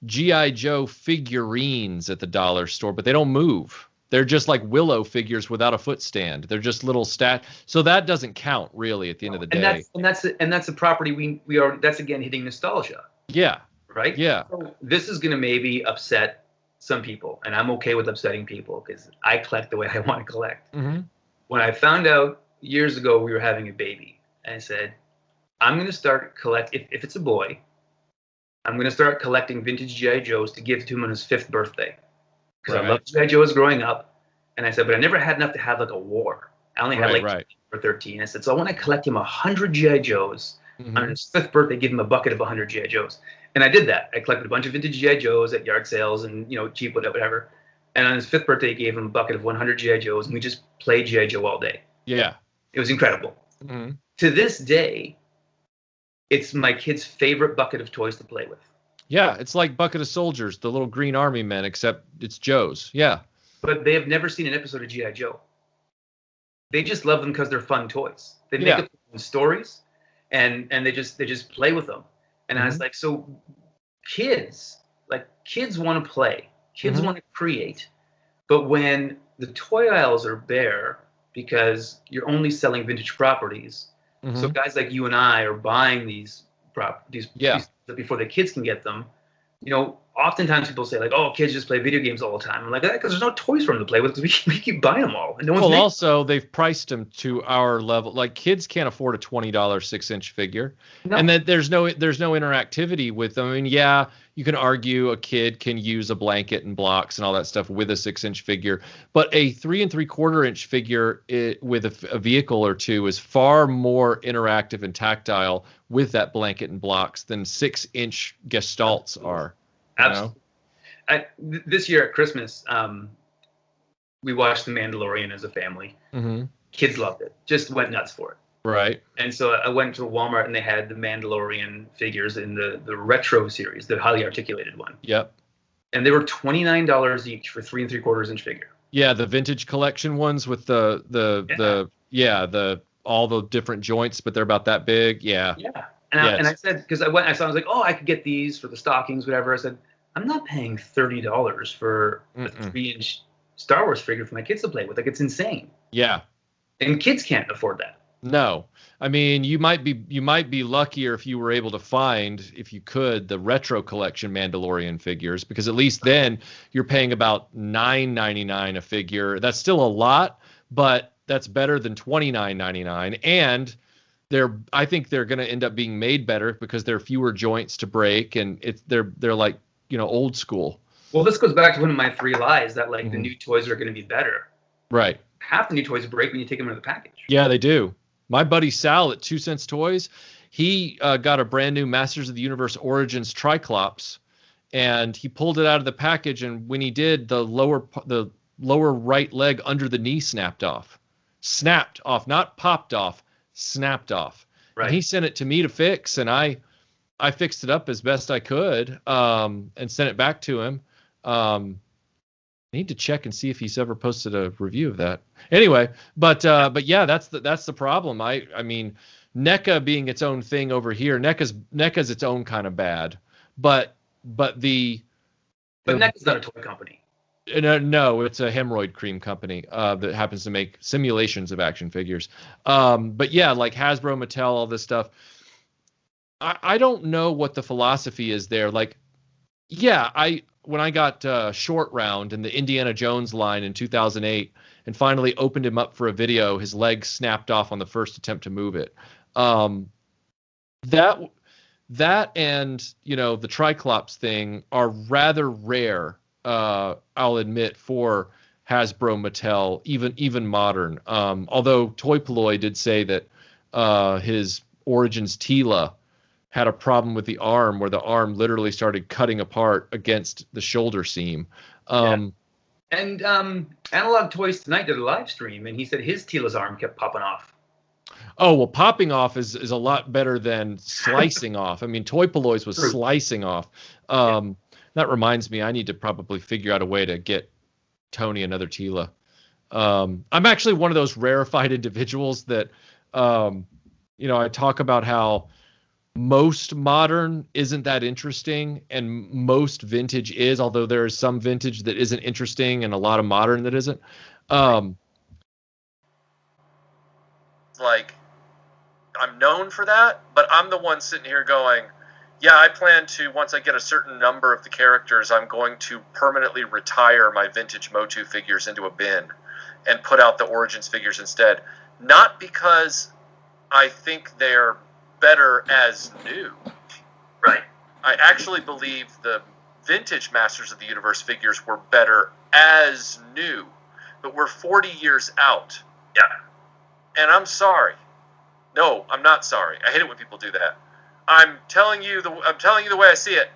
G.I. Joe figurines at the dollar store, but they don't move. They're just like Willow figures without a foot stand. They're just little so that doesn't count really at the end of the day. And that's a property we are. That's again hitting nostalgia. Yeah. Right. Yeah. So this is going to maybe upset some people, and I'm okay with upsetting people because I collect the way I want to collect. Mm-hmm. When I found out years ago we were having a baby, and I said, I'm going to start if it's a boy, I'm going to start collecting vintage G.I. Joes to give to him on his 5th birthday. Because I loved G.I. Joes growing up. And I said, but I never had enough to have like a war. I only had 12 or 13. I said, so I want to collect him 100 G.I. Joes. Mm-hmm. On his 5th birthday, give him a bucket of 100 G.I. Joes. And I did that. I collected a bunch of vintage G.I. Joes at yard sales and, cheap, whatever. And on his 5th birthday, I gave him a bucket of 100 G.I. Joes. And we just played G.I. Joe all day. Yeah. It was incredible. Mm-hmm. To this day, it's my kid's favorite bucket of toys to play with. Yeah, it's like Bucket of Soldiers, the little green army men, except it's Joe's. Yeah. But they have never seen an episode of G.I. Joe. They just love them because they're fun toys. They make up stories, and they just play with them. And I was like, so kids want to play. Kids want to create. But when the toy aisles are bare because you're only selling vintage properties, so guys like you and I are buying these before the kids can get them. Oftentimes people say like, oh, kids just play video games all the time. I'm like, because there's no toys for them to play with because we keep buying them all. And no one's also they've priced them to our level. Like kids can't afford a $20 6-inch figure. No. And then there's no interactivity with them. I mean, yeah, you can argue a kid can use a blanket and blocks and all that stuff with a 6-inch figure, but a 3 3/4-inch figure with a vehicle or two is far more interactive and tactile with that blanket and blocks than 6-inch gestalts are. Absolutely. This year at Christmas, we watched The Mandalorian as a family. Mm-hmm. Kids loved it. Just went nuts for it. Right. And so I went to Walmart and they had the Mandalorian figures in the retro series, the highly articulated one. Yep. And they were $29 each for 3 3/4-inch figure. Yeah, the vintage collection ones with the all the different joints, but they're about that big. Yeah. Yeah. And I said, because I was like, oh, I could get these for the stockings, whatever. I said, I'm not paying $30 for a 3-inch Star Wars figure for my kids to play with. Like, it's insane. Yeah. And kids can't afford that. No. I mean, you might be luckier if you were able to find, if you could, the retro collection Mandalorian figures, because at least then you're paying about $9.99 a figure. That's still a lot, but that's better than $29.99. And I think they're going to end up being made better because there are fewer joints to break, and they're like, old school. Well, this goes back to one of my 3 lies that the new toys are going to be better. Right. Half the new toys break when you take them out of the package. Yeah, they do. My buddy Sal at 2 Cents Toys, he got a brand new Masters of the Universe Origins Triclops, and he pulled it out of the package, and when he did, the lower right leg under the knee snapped off, not popped off. Snapped off. Right. And he sent it to me to fix, and I fixed it up as best I could, and sent it back to him. I need to check and see if he's ever posted a review of that. Anyway, but yeah, that's the problem. I mean, NECA being its own thing over here, NECA's its own kind of bad, but NECA's not a toy company. No, it's a hemorrhoid cream company that happens to make simulations of action figures. But yeah, like Hasbro, Mattel, all this stuff. I don't know what the philosophy is there. Like, yeah, when I got Short Round in the Indiana Jones line in 2008 and finally opened him up for a video, his leg snapped off on the first attempt to move it. that and, you know, the Triclops thing are rather rare, I'll admit, for Hasbro, Mattel, even modern. Although Toy Polloi did say that his Origins Tila had a problem with the arm, where the arm literally started cutting apart against the shoulder seam. And Analog Toys Tonight did a live stream, and he said his Tila's arm kept popping off. Oh, well, popping off is a lot better than slicing off. I mean, Toy Polloi's was slicing off. That reminds me, I need to probably figure out a way to get Tony another Tila. I'm actually one of those rarefied individuals that, you know, I talk about how most modern isn't that interesting and most vintage is, although there is some vintage that isn't interesting and a lot of modern that isn't. Like, I'm known for that, but I'm the one sitting here going, yeah, I plan to, once I get a certain number of the characters, I'm going to permanently retire my vintage Motu figures into a bin and put out the Origins figures instead. Not because I think they're better as new. Right. I actually believe the vintage Masters of the Universe figures were better as new, but we're 40 years out. Yeah. And I'm sorry. No, I'm not sorry. I hate it when people do that. I'm telling you the way I see it.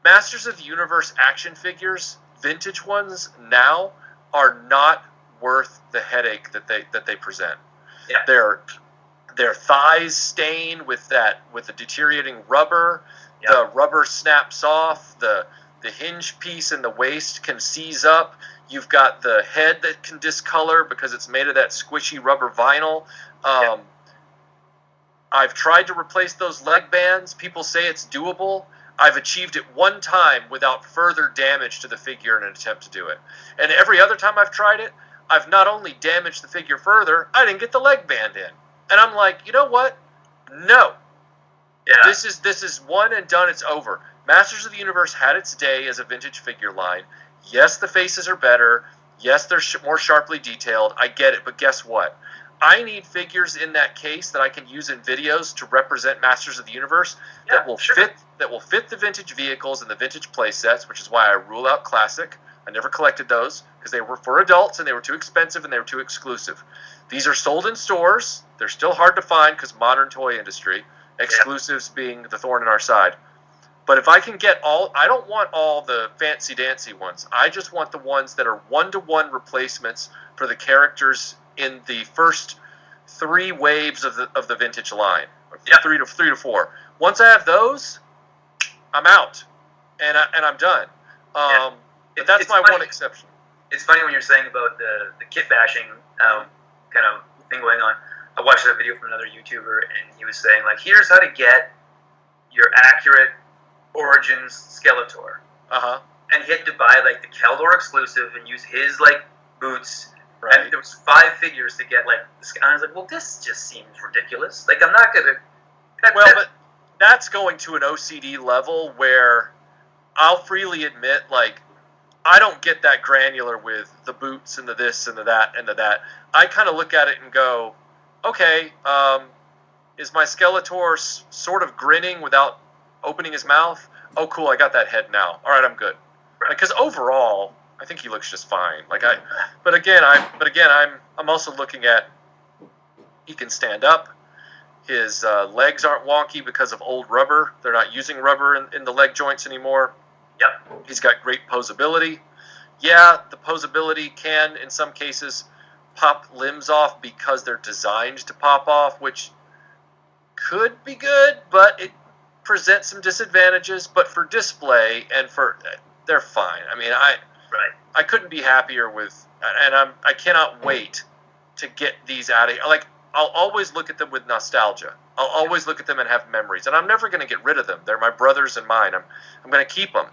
Masters of the Universe action figures, vintage ones now, are not worth the headache that they present. Yeah. Their thighs stain with the deteriorating rubber. Yeah. The rubber snaps off. The hinge piece in the waist can seize up. You've got the head that can discolor because it's made of that squishy rubber vinyl. Yeah. I've tried to replace those leg bands. People say it's doable. I've achieved it one time without further damage to the figure in an attempt to do it. And every other time I've tried it, I've not only damaged the figure further, I didn't get the leg band in. And I'm like, you know what? No. Yeah. This is one and done. It's over. Masters of the Universe had its day as a vintage figure line. Yes, the faces are better. Yes, they're more sharply detailed. I get it. But guess what? I need figures in that case that I can use in videos to represent Masters of the Universe that will fit the vintage vehicles and the vintage play sets, which is why I rule out classic. I never collected those because they were for adults and they were too expensive and they were too exclusive. These are sold in stores. They're still hard to find because modern toy industry, exclusives being the thorn in our side. But if I can get I don't want all the fancy-dancy ones. I just want the ones that are one-to-one replacements for the characters in the first 3 waves of the vintage line, three to four. Once I have those, I'm out, and I'm done. But that's my one exception. It's funny when you're saying about the kit bashing kind of thing going on. I watched a video from another YouTuber, and he was saying, like, here's how to get your accurate Origins Skeletor. Uh-huh. And he had to buy, like, the Keldor exclusive and use his, like, boots. Right. And there was 5 figures to get, like, this. And I was like, well, this just seems ridiculous. Like, I'm not going to... But that's going to an OCD level where I'll freely admit, like, I don't get that granular with the boots and the this and the that and the that. I kind of look at it and go, okay, is my Skeletor sort of grinning without opening his mouth? Oh, cool, I got that head now. All right, I'm good. Because overall, I think he looks just fine. But again, I'm also looking at he can stand up. His legs aren't wonky because of old rubber. They're not using rubber in the leg joints anymore. Yep. He's got great posability. Yeah, the posability can, in some cases, pop limbs off because they're designed to pop off, which could be good, but it presents some disadvantages. But for display and they're fine. I mean, I couldn't be happier with, and I cannot wait to get these out of here. Like, I'll always look at them with nostalgia. I'll always look at them and have memories, and I'm never going to get rid of them. They're my brothers and mine. I'm going to keep them.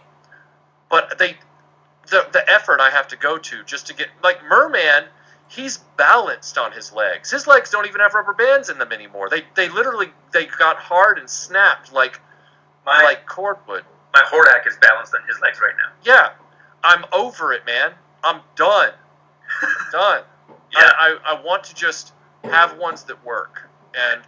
But the effort I have to go to just to get, like, Merman, he's balanced on his legs. His legs don't even have rubber bands in them anymore. They literally got hard and snapped like cordwood. My Hordak is balanced on his legs right now. Yeah, I'm over it, man. I'm done. Done. Yeah. I want to just have ones that work. and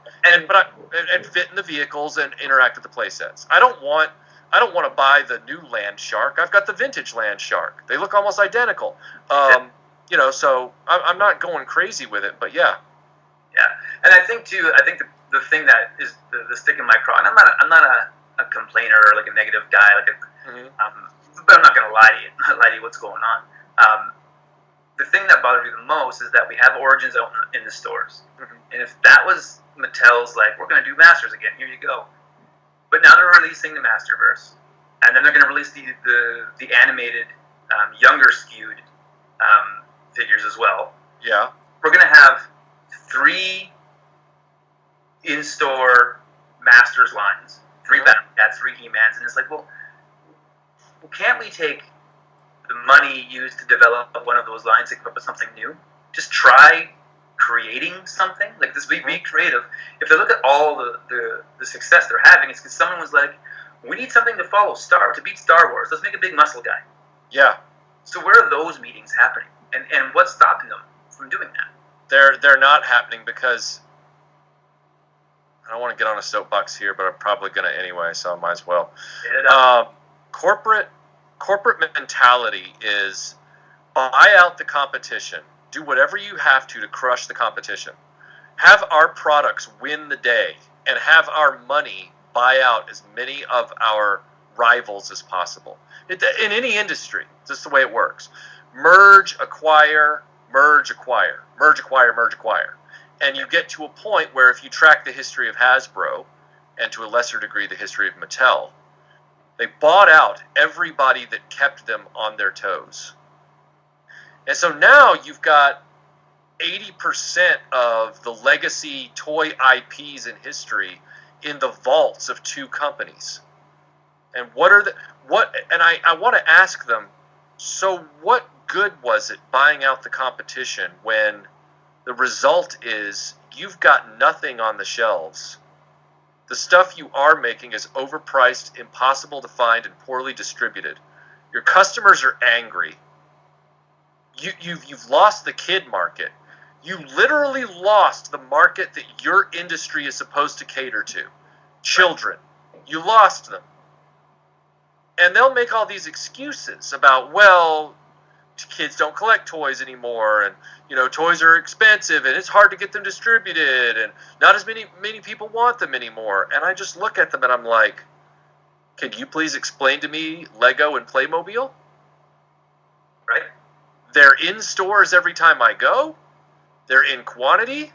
fit in the vehicles and interact with the play sets. I don't want to buy the new Land Shark. I've got the vintage Land Shark. They look almost identical. So I'm not going crazy with it, but yeah. Yeah, and I think the thing that is the stick in my craw, and I'm not a complainer or like a negative guy, but I'm not gonna lie to you what's going on. The thing that bothers me the most is that we have Origins out in the stores, and if that was Mattel's, like, we're gonna do Masters again, here you go, but now they're releasing the Masterverse, and then they're gonna release the animated younger skewed figures as well. Yeah, we're gonna have 3 in-store Masters lines, 3 Battle Cats, 3 He-Mans, and it's like, well, can't we take the money used to develop one of those lines and come up with something new? Just try creating something like this. Be creative. If they look at all the success they're having, it's because someone was like, we need something to follow to beat Star Wars. Let's make a big muscle guy. Yeah. So where are those meetings happening, and what's stopping them from doing that? They're not happening because I don't want to get on a soapbox here, but I'm probably going to anyway, so I might as well. Corporate mentality is buy out the competition. Do whatever you have to crush the competition. Have our products win the day, and have our money buy out as many of our rivals as possible. In any industry, that's the way it works. Merge, acquire, merge, acquire. Merge, acquire, merge, acquire. And you get to a point where if you track the history of Hasbro, and to a lesser degree the history of Mattel, they bought out everybody that kept them on their toes. And so now you've got 80% of the legacy toy IPs in history in the vaults of 2 companies. And I want to ask them, so what good was it buying out the competition when the result is you've got nothing on the shelves? The stuff you are making is overpriced, impossible to find, and poorly distributed. Your customers are angry. You've lost the kid market. You literally lost the market that your industry is supposed to cater to. Children. You lost them. And they'll make all these excuses about, well, kids don't collect toys anymore, and toys are expensive, and it's hard to get them distributed, and not as many people want them anymore. And I just look at them and I'm like, can you please explain to me Lego and Playmobil? Right? They're in stores every time I go. They're in quantity.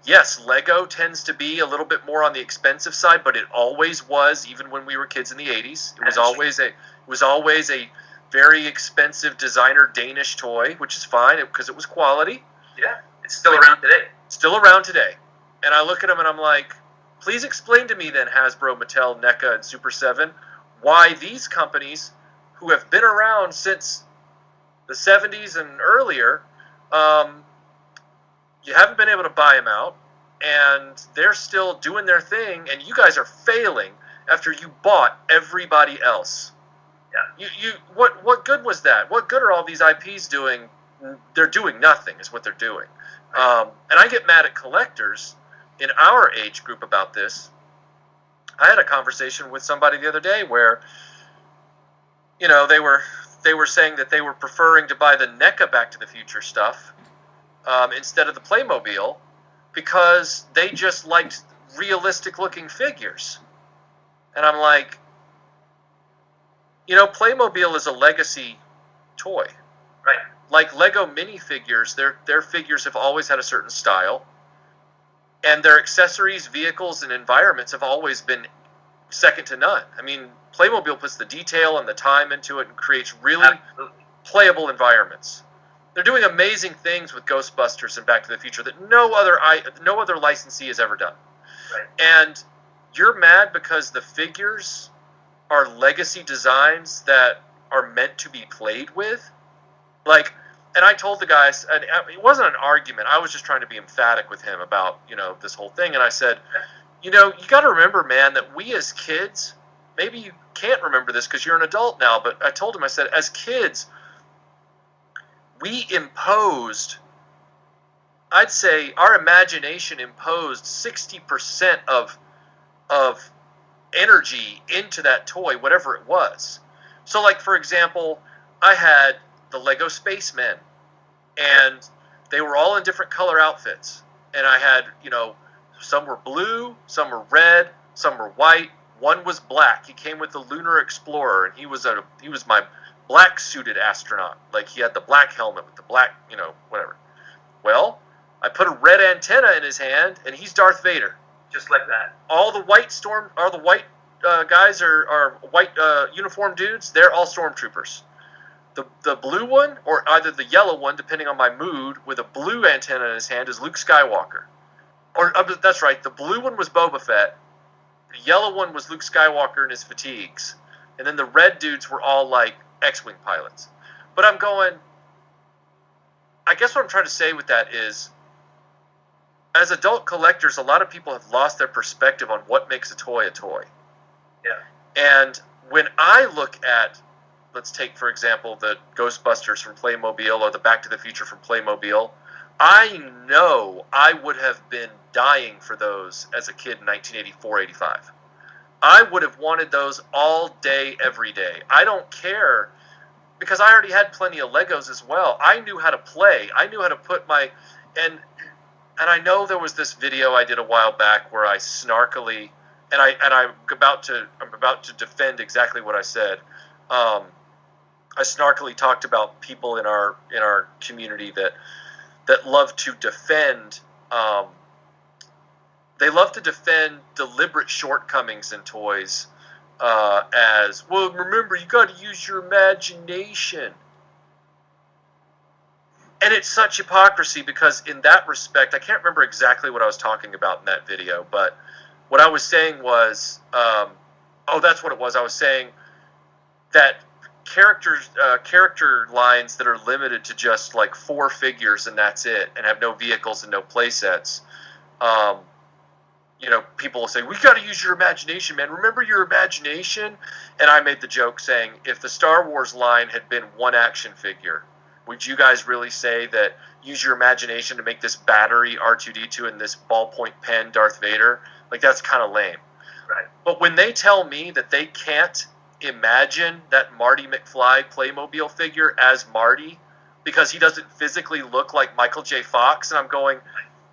Yes, Lego tends to be a little bit more on the expensive side, but it always was, even when we were kids in the 80s. It was always a very expensive designer Danish toy, which is fine because it was quality. Yeah, it's still around today. Still around today. And I look at them and I'm like, please explain to me then, Hasbro, Mattel, NECA, and Super 7, why these companies, who have been around since the 70s and earlier, you haven't been able to buy them out, and they're still doing their thing, and you guys are failing after you bought everybody else. Yeah. What good was that? What good are all these IPs doing? They're doing nothing is what they're doing. And I get mad at collectors in our age group about this. I had a conversation with somebody the other day where, they were saying that they were preferring to buy the NECA Back to the Future stuff instead of the Playmobil because they just liked realistic looking figures. And I'm like, Playmobil is a legacy toy. Right. Like Lego minifigures, their figures have always had a certain style. And their accessories, vehicles, and environments have always been second to none. I mean, Playmobil puts the detail and the time into it and creates really playable environments. They're doing amazing things with Ghostbusters and Back to the Future that no other licensee has ever done. Right. And you're mad because the figures are legacy designs that are meant to be played with? And I told the guys, and it wasn't an argument, I was just trying to be emphatic with him about, this whole thing, and I said, you got to remember, man, that we as kids, maybe you can't remember this because you're an adult now, but I told him, I said, as kids, we imposed I'd say our imagination imposed 60% of energy into that toy, whatever it was. So, like, for example, I had the Lego Spacemen, and they were all in different color outfits. And I had, some were blue, some were red, some were white. One was black. He came with the Lunar Explorer, and he was my black suited astronaut. Like, he had the black helmet with the black, whatever. Well, I put a red antenna in his hand, and he's Darth Vader. Just like that. All the white guys are white uniformed dudes. They're all stormtroopers. The blue one, or either the yellow one, depending on my mood, with a blue antenna in his hand, is Luke Skywalker. Or that's right. The blue one was Boba Fett. The yellow one was Luke Skywalker in his fatigues, and then the red dudes were all like X-wing pilots. But I'm going. I guess what I'm trying to say with that is, as adult collectors, a lot of people have lost their perspective on what makes a toy a toy. Yeah. And when I look at, let's take, for example, the Ghostbusters from Playmobil or the Back to the Future from Playmobil, I know I would have been dying for those as a kid in 1984, 85. I would have wanted those all day, every day. I don't care, because I already had plenty of Legos as well. I knew how to play. I knew how to put my... And I know there was this video I did a while back where I snarkily... I'm about to defend exactly what I said. I snarkily talked about people in our community that love to defend. They love to defend deliberate shortcomings in toys, as well. Remember, you got to use your imagination. And it's such hypocrisy, because in that respect, I can't remember exactly what I was talking about in that video, but what I was saying was, that's what it was. I was saying that character lines that are limited to just like 4 figures and that's it, and have no vehicles and no play sets. People will say, we got to use your imagination, man. Remember your imagination? And I made the joke saying, if the Star Wars line had been 1 action figure, would you guys really say that use your imagination to make this battery R2-D2 and this ballpoint pen Darth Vader? Like, that's kind of lame. Right. But when they tell me that they can't imagine that Marty McFly Playmobil figure as Marty because he doesn't physically look like Michael J. Fox, and I'm going,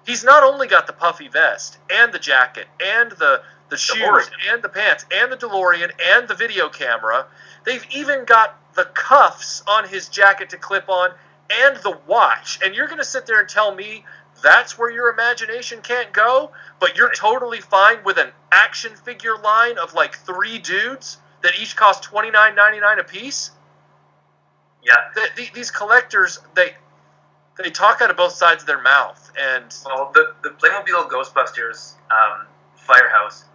he's not only got the puffy vest and the jacket and the shoes DeLorean. And the pants and the DeLorean and the video camera. They've even got the cuffs on his jacket to clip on and the watch. And you're going to sit there and tell me that's where your imagination can't go, but you're totally fine with an action figure line of like 3 dudes that each cost $29.99 a piece? Yeah. These collectors, they talk out of both sides of their mouth. And well, the Playmobil Ghostbusters Firehouse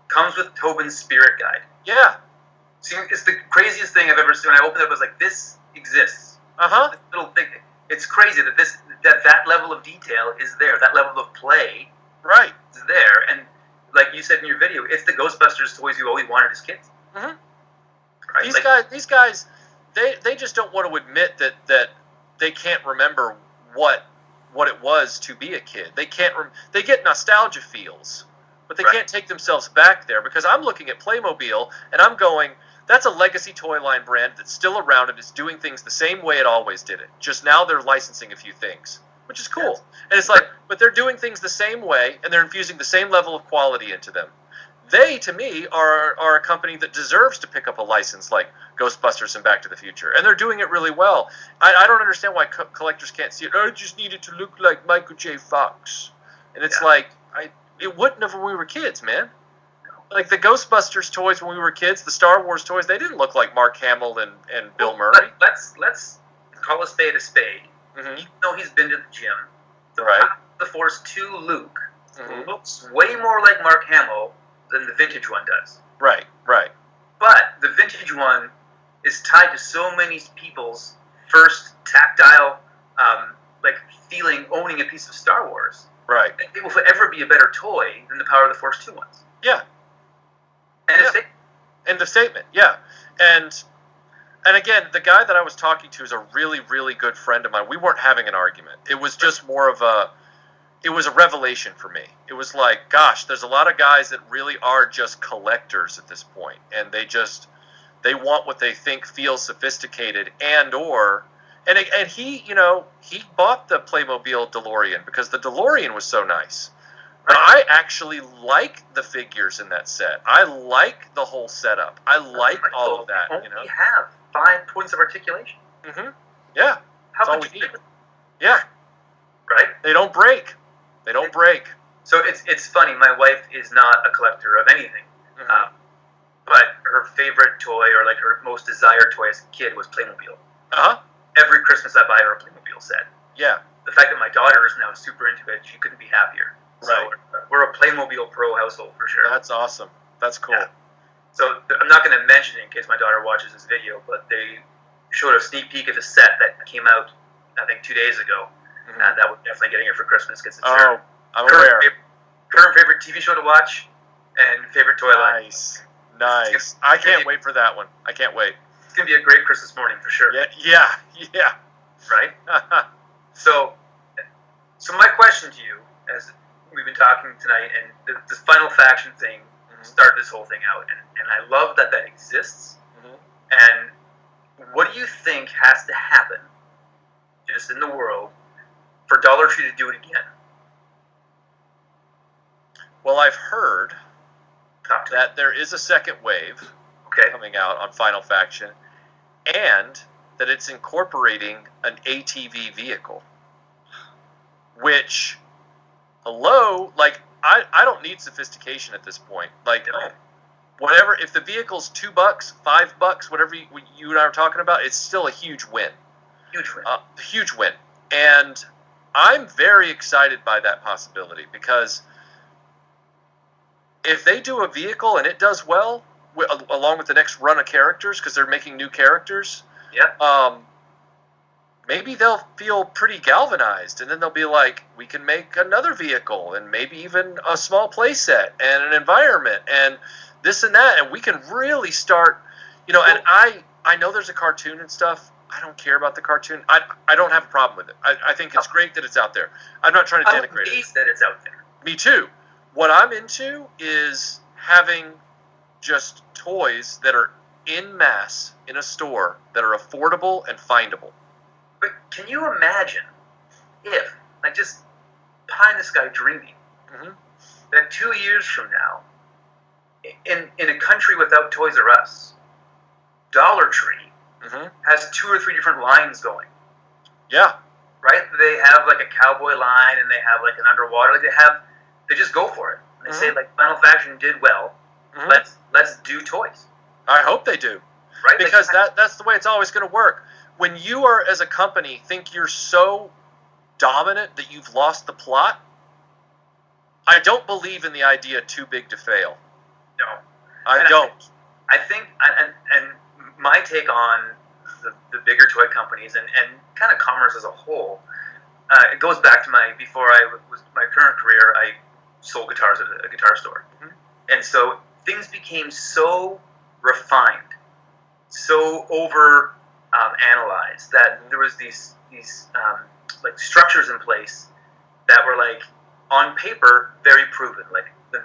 comes with Tobin's Spirit Guide. Yeah. See, it's the craziest thing I've ever seen. When I opened it, I was like, this exists. Uh-huh. This little thing. It's crazy that that level of detail is there. That level of play right. is there. And like you said in your video, it's the Ghostbusters toys you always wanted as kids. Mm-hmm. Right? These guys, they just don't want to admit that they can't remember what it was to be a kid. They can't. They get nostalgia feels, but they can't take themselves back there, because I'm looking at Playmobil and I'm going, that's a legacy toy line brand that's still around and is doing things the same way it always did it. Just now they're licensing a few things, which is cool. Yes. And it's like, but they're doing things the same way and they're infusing the same level of quality into them. They, to me, are a company that deserves to pick up a license like Ghostbusters and Back to the Future. And they're doing it really well. I don't understand why collectors can't see it. Oh, I just need it to look like Michael J. Fox. And it's like, it wouldn't have when we were kids, man. Like the Ghostbusters toys when we were kids, the Star Wars toys, they didn't look like Mark Hamill and Bill Murray. Let's call a spade a spade. Mm-hmm. Even though he's been to the gym, the the Force 2 Luke looks way more like Mark Hamill than the vintage one does. Right. But the vintage one is tied to so many people's first tactile, feeling, owning a piece of Star Wars. Right. It will forever be a better toy than the Power of the Force 2 ones. Yeah. And the statement, yeah. And again, the guy that I was talking to is a really, really good friend of mine. We weren't having an argument. It was just more of a, it was a revelation for me. It was like, gosh, there's a lot of guys that really are just collectors at this point, and they want what they think feels sophisticated, and he, he bought the Playmobil DeLorean because the DeLorean was so nice. But I actually like the figures in that set. I like the whole setup. I like all of that. We have 5 points of articulation. Mm-hmm. Yeah. How That's all could we you need. Yeah. Right? They don't break. They don't break. So it's funny. My wife is not a collector of anything, but her favorite toy, or like her most desired toy as a kid, was Playmobil. Every Christmas I buy her a Playmobil set. Yeah. The fact that my daughter is now super into it, she couldn't be happier. Right. So we're a Playmobil pro household for sure. That's awesome. That's cool. Yeah. So I'm not going to mention it in case my daughter watches this video, but they showed a sneak peek of the set that came out, I think, 2 days ago. And that was definitely getting it for Christmas because it's her I'm aware. Current favorite TV show to watch and favorite toy line. Nice. I can't wait for that one. I can't wait. It's going to be a great Christmas morning for sure. Yeah. Right? So my question to you, as we've been talking tonight, and the final faction thing started this whole thing out, and I love that exists. And what do you think has to happen just in the world for Dollar Tree to do it again? Well, I've heard that there is a second wave coming out on Final Faction, and that it's incorporating an ATV vehicle, which, I don't need sophistication at this point. Whatever, if the vehicle's $2, $5, whatever you and I were talking about, it's still a huge win. Huge win. And I'm very excited by that possibility, because if they do a vehicle and it does well, along with the next run of characters, because they're making new characters, maybe they'll feel pretty galvanized, and then they'll be like, we can make another vehicle, and maybe even a small play set, and an environment, and this and that, and we can really start, and I know there's a cartoon and stuff. I don't care about the cartoon. I don't have a problem with it. I think it's great that it's out there. I'm not trying to denigrate it. That it's out there. Me too. What I'm into is having just toys that are en masse in a store that are affordable and findable. But can you imagine if, just pie in the sky dreaming, that 2 years from now, in a country without Toys R Us, Dollar Tree has 2 or 3 different lines going. Yeah. Right? They have a cowboy line, and they have an underwater. They just go for it. They say Final Faction did well. Let's do toys. I hope they do. Right? Because that's the way it's always going to work. When you are, as a company, think you're so dominant that you've lost the plot, I don't believe in the idea too big to fail. No. I don't. I think, and my take on the bigger toy companies and kind of commerce as a whole, it goes back to before I was my current career, I sold guitars at a guitar store. And so things became so refined, so over analyzed, that there was these structures in place that were on paper very proven.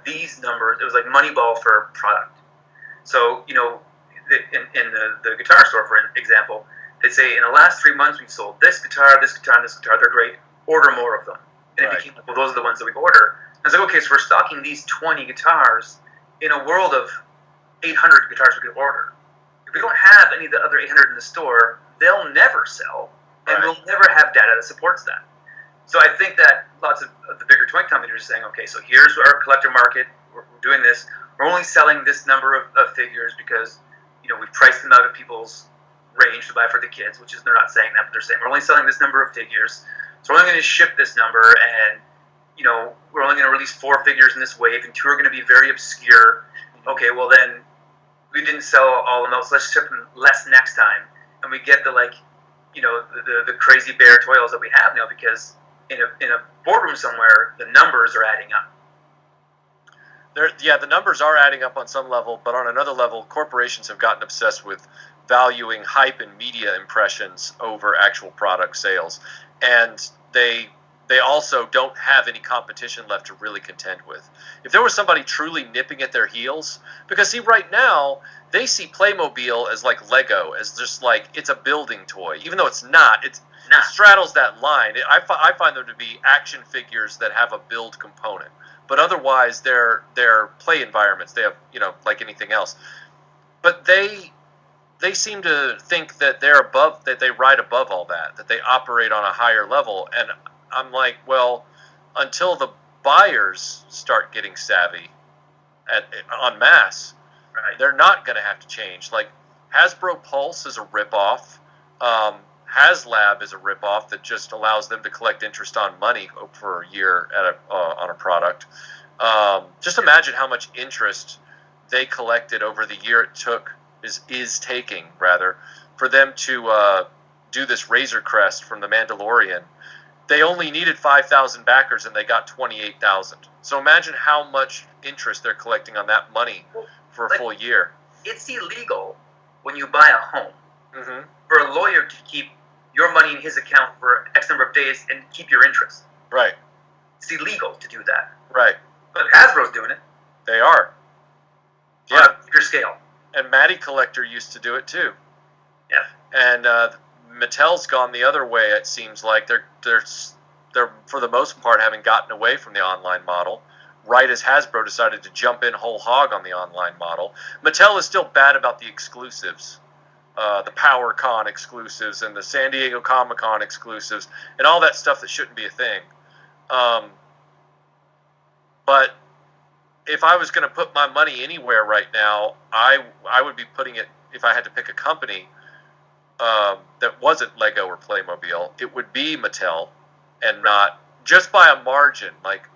These numbers, it was like Moneyball for product. So in the guitar store, for example, they'd say in the last 3 months we've sold this guitar, this guitar, and this guitar. They're great. Order more of them. And it became, well, those are the ones that we order. I was like, okay, so we're stocking these 20 guitars in a world of 800 guitars we could order. If we don't have any of the other 800 in the store, they'll never sell, and we'll never have data that supports that. So I think that lots of the bigger toy companies are saying, okay, so here's our collector market. We're doing this. We're only selling this number of figures because, we've priced them out of people's range to buy for the kids, which is, they're not saying that, but they're saying we're only selling this number of figures. So we're only going to ship this number, and we're only going to release 4 figures in this wave, and 2 are going to be very obscure. Okay, well then, we didn't sell all of them, so let's ship them less next time, and we get the the crazy bear toils that we have now, because in a boardroom somewhere, the numbers are adding up. The numbers are adding up on some level, but on another level, corporations have gotten obsessed with valuing hype and media impressions over actual product sales, and they they also don't have any competition left to really contend with. If there was somebody truly nipping at their heels, because see, right now they see Playmobil as like Lego, as just like it's a building toy, even though it's not. It straddles that line. I find them to be action figures that have a build component, but otherwise they're play environments. They have, like anything else, but they seem to think that they're above, that they ride above all that they operate on a higher level. And I'm like, well, until the buyers start getting savvy en masse, Right. they're not going to have to change. Like Hasbro Pulse is a ripoff. HasLab is a ripoff that just allows them to collect interest on money for a year on a product. Just imagine how much interest they collected over the year it took, is taking rather, for them to do this Razor Crest from the Mandalorian. They only needed 5,000 backers and they got 28,000. So imagine how much interest they're collecting on that money for a full year. It's illegal when you buy a home for a lawyer to keep your money in his account for X number of days and keep your interest. Right. It's illegal to do that. Right. But Hasbro's doing it. They are. On a bigger scale. And Matty Collector used to do it too. Yeah. And Mattel's gone the other way. It seems like they're for the most part having gotten away from the online model, right as Hasbro decided to jump in whole hog on the online model. Mattel is still bad about the exclusives, the PowerCon exclusives and the San Diego Comic-Con exclusives and all that stuff that shouldn't be a thing. But if I was going to put my money anywhere right now, I would be putting it, if I had to pick a company that wasn't Lego or Playmobil, it would be Mattel, and not just by a margin. Like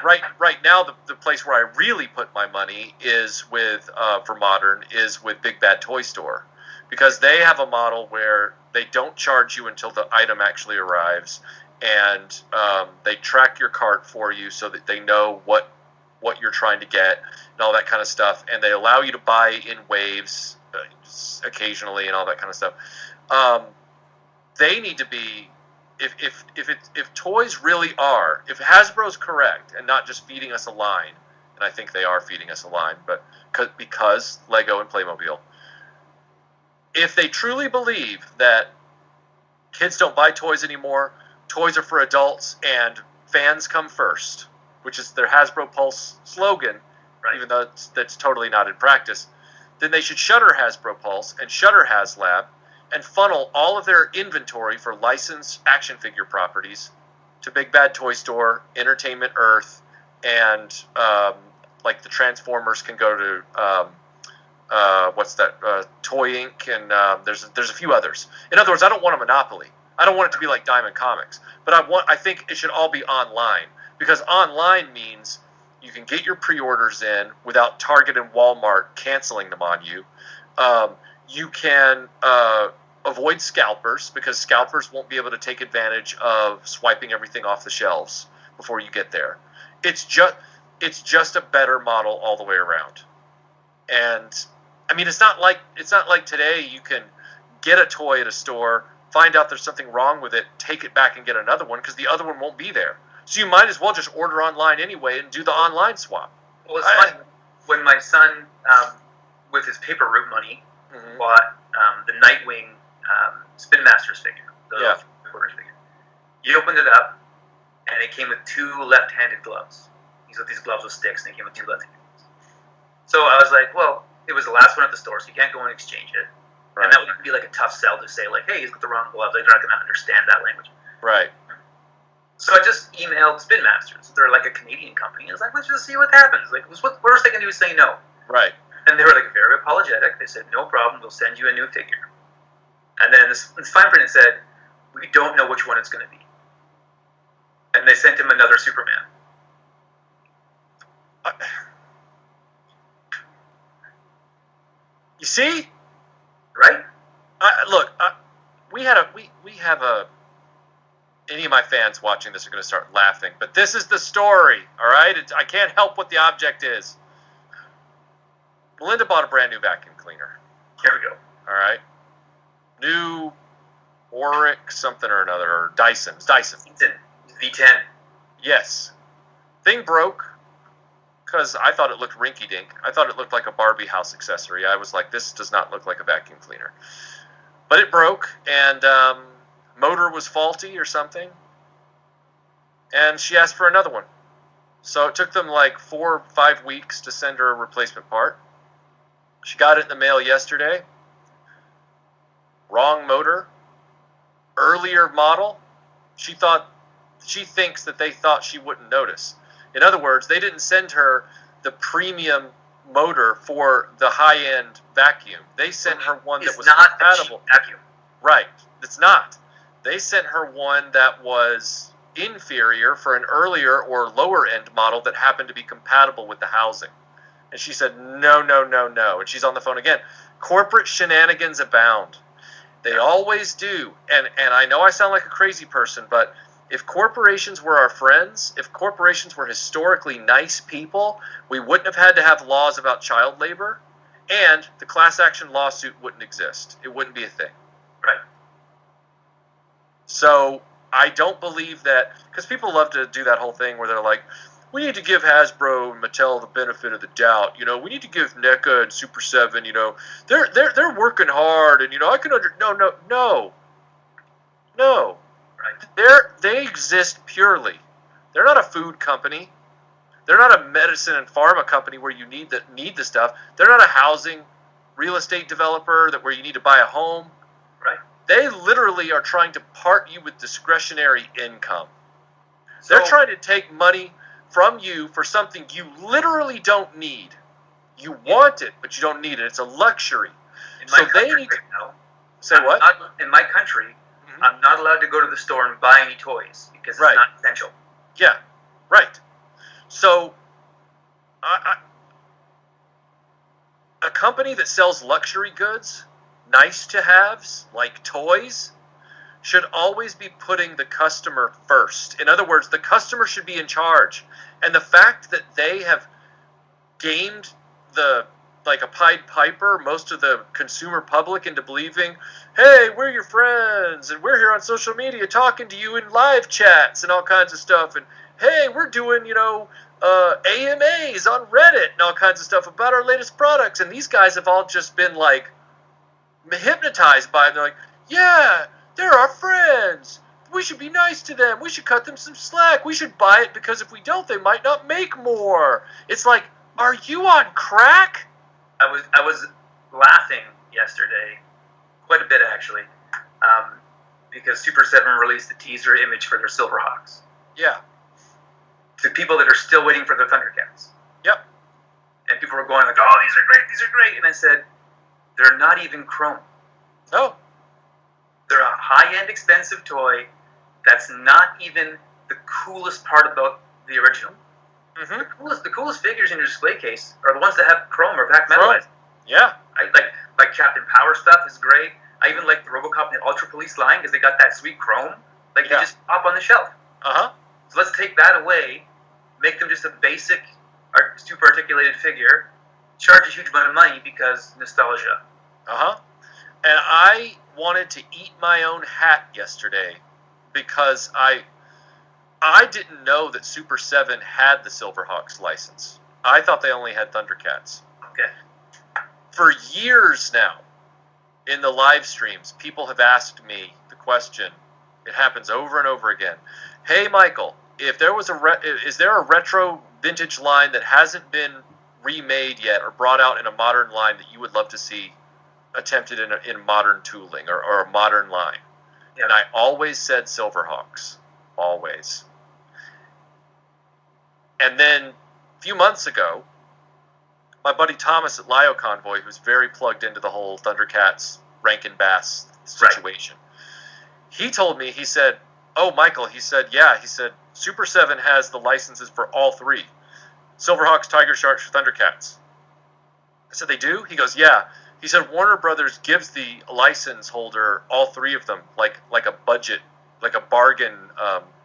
right now, the place where I really put my money is with for modern is with Big Bad Toy Store, because they have a model where they don't charge you until the item actually arrives, and they track your cart for you so that they know what you're trying to get and all that kind of stuff, and they allow you to buy in waves occasionally and all that kind of stuff. They need to be, if toys really are, if Hasbro's correct and not just feeding us a line, and I think they are feeding us a line, but because Lego and Playmobil, if they truly believe that kids don't buy toys anymore, toys are for adults and fans come first, which is their Hasbro Pulse slogan, right, even though that's totally not in practice, then they should shutter Hasbro Pulse and shutter HasLab and funnel all of their inventory for licensed action figure properties to Big Bad Toy Store, Entertainment Earth, and like the Transformers can go to Toy Inc. and there's a few others. In other words, I don't want a monopoly. I don't want it to be like Diamond Comics, but I think it should all be online, because online means you can get your pre-orders in without Target and Walmart canceling them on you. You can avoid scalpers, because scalpers won't be able to take advantage of swiping everything off the shelves before you get there. It's just a better model all the way around. And I mean, it's not like today you can get a toy at a store, find out there's something wrong with it, take it back and get another one, because the other one won't be there. So you might as well just order online anyway and do the online swap. Well, it's funny. When my son, with his paper route money, bought the Nightwing Spin Masters figure, the quarters figure, he opened it up, and it came with 2 left-handed gloves. These gloves with sticks, and it came with 2 left-handed gloves. So I was like, well, it was the last one at the store, so you can't go and exchange it. Right. And that would be like a tough sell to say, like, hey, he's got the wrong gloves. Like, they're not going to understand that language. Right. So I just emailed Spin Masters. They're like a Canadian company. I was like, let's just see what happens. Like, what worst they can do is say no. Right. And they were like very apologetic. They said, no problem, we'll send you a new figure. And then this fine print said, we don't know which one it's going to be. And they sent him another Superman. You see? Right? Look, we have a. Any of my fans watching this are going to start laughing, but this is the story, all right? I can't help what the object is. Melinda bought a brand new vacuum cleaner. Here we go. All right? New Auric something or another, or Dyson. It's Dyson. He's V10. Yes. Thing broke because I thought it looked rinky-dink. I thought it looked like a Barbie house accessory. I was like, this does not look like a vacuum cleaner. But it broke, and motor was faulty or something. And she asked for another one. So it took them like 4 or 5 weeks to send her a replacement part. She got it in the mail yesterday. Wrong motor. Earlier model. She thinks that they thought she wouldn't notice. In other words, they didn't send her the premium motor for the high-end vacuum. They sent her one that was not compatible. A cheap vacuum. Right. It's not. They sent her one that was inferior for an earlier or lower-end model that happened to be compatible with the housing. And she said, no, no, no, no. And she's on the phone again. Corporate shenanigans abound. They always do. And I know I sound like a crazy person, but if corporations were our friends, if corporations were historically nice people, we wouldn't have had to have laws about child labor, and the class action lawsuit wouldn't exist. It wouldn't be a thing. Right. So I don't believe that, because people love to do that whole thing where they're like, we need to give Hasbro and Mattel the benefit of the doubt. You know, we need to give NECA and Super 7, you know, they're working hard, and, you know, I can No. Right. They exist purely. They're not a food company. They're not a medicine and pharma company where you need the stuff. They're not a housing, real estate developer where you need to buy a home. Right. They literally are trying to part you with discretionary income. They're trying to take money from you for something you literally don't need. You want it, but you don't need it. It's a luxury. In my country right now, say what? In my country, I'm not allowed to go to the store and buy any toys because it's not essential. Yeah, right. So, a company that sells luxury goods, nice to haves, like toys, should always be putting the customer first. In other words, the customer should be in charge. And the fact that they have gamed like a Pied Piper, most of the consumer public into believing, hey, we're your friends, and we're here on social media talking to you in live chats and all kinds of stuff, and hey, we're doing, you know, AMAs on Reddit and all kinds of stuff about our latest products, and these guys have all just been, like, hypnotized by it. They're like, yeah, they're our friends. We should be nice to them. We should cut them some slack. We should buy it because if we don't, they might not make more. It's like, are you on crack? I was laughing yesterday, quite a bit actually, because Super 7 released a teaser image for their Silverhawks. Yeah. To people that are still waiting for their Thundercats. Yep. And people were going like, oh, these are great. And I said, they're not even chrome. No. They're a high-end, expensive toy that's not even the coolest part about the original. Mm-hmm. The coolest figures in your display case are the ones that have chrome or black metalized. Yeah. I like Captain Power stuff is great. I even like the RoboCop and the Ultra Police line because they got that sweet chrome. Like they just pop on the shelf. Uh-huh. So let's take that away, make them just a basic, super articulated figure, charge a huge amount of money because nostalgia. Uh-huh. And I wanted to eat my own hat yesterday because I didn't know that Super 7 had the Silverhawks license. I thought they only had Thundercats. Okay. For years now, in the live streams, people have asked me the question. It happens over and over again. Hey, Michael, if there was is there a retro vintage line that hasn't been remade yet or brought out in a modern line that you would love to see attempted in modern tooling or a modern line? Yeah. And I always said Silverhawks. Always. And then a few months ago, my buddy Thomas at Lio Convoy, who's very plugged into the whole Thundercats Rankin Bass situation, he told me, he said, oh, Michael, he said, Super 7 has the licenses for all three. Silverhawks, Tiger Sharks, Thundercats. I said, they do? He goes, yeah. He said, Warner Brothers gives the license holder all three of them, like a budget, like a bargain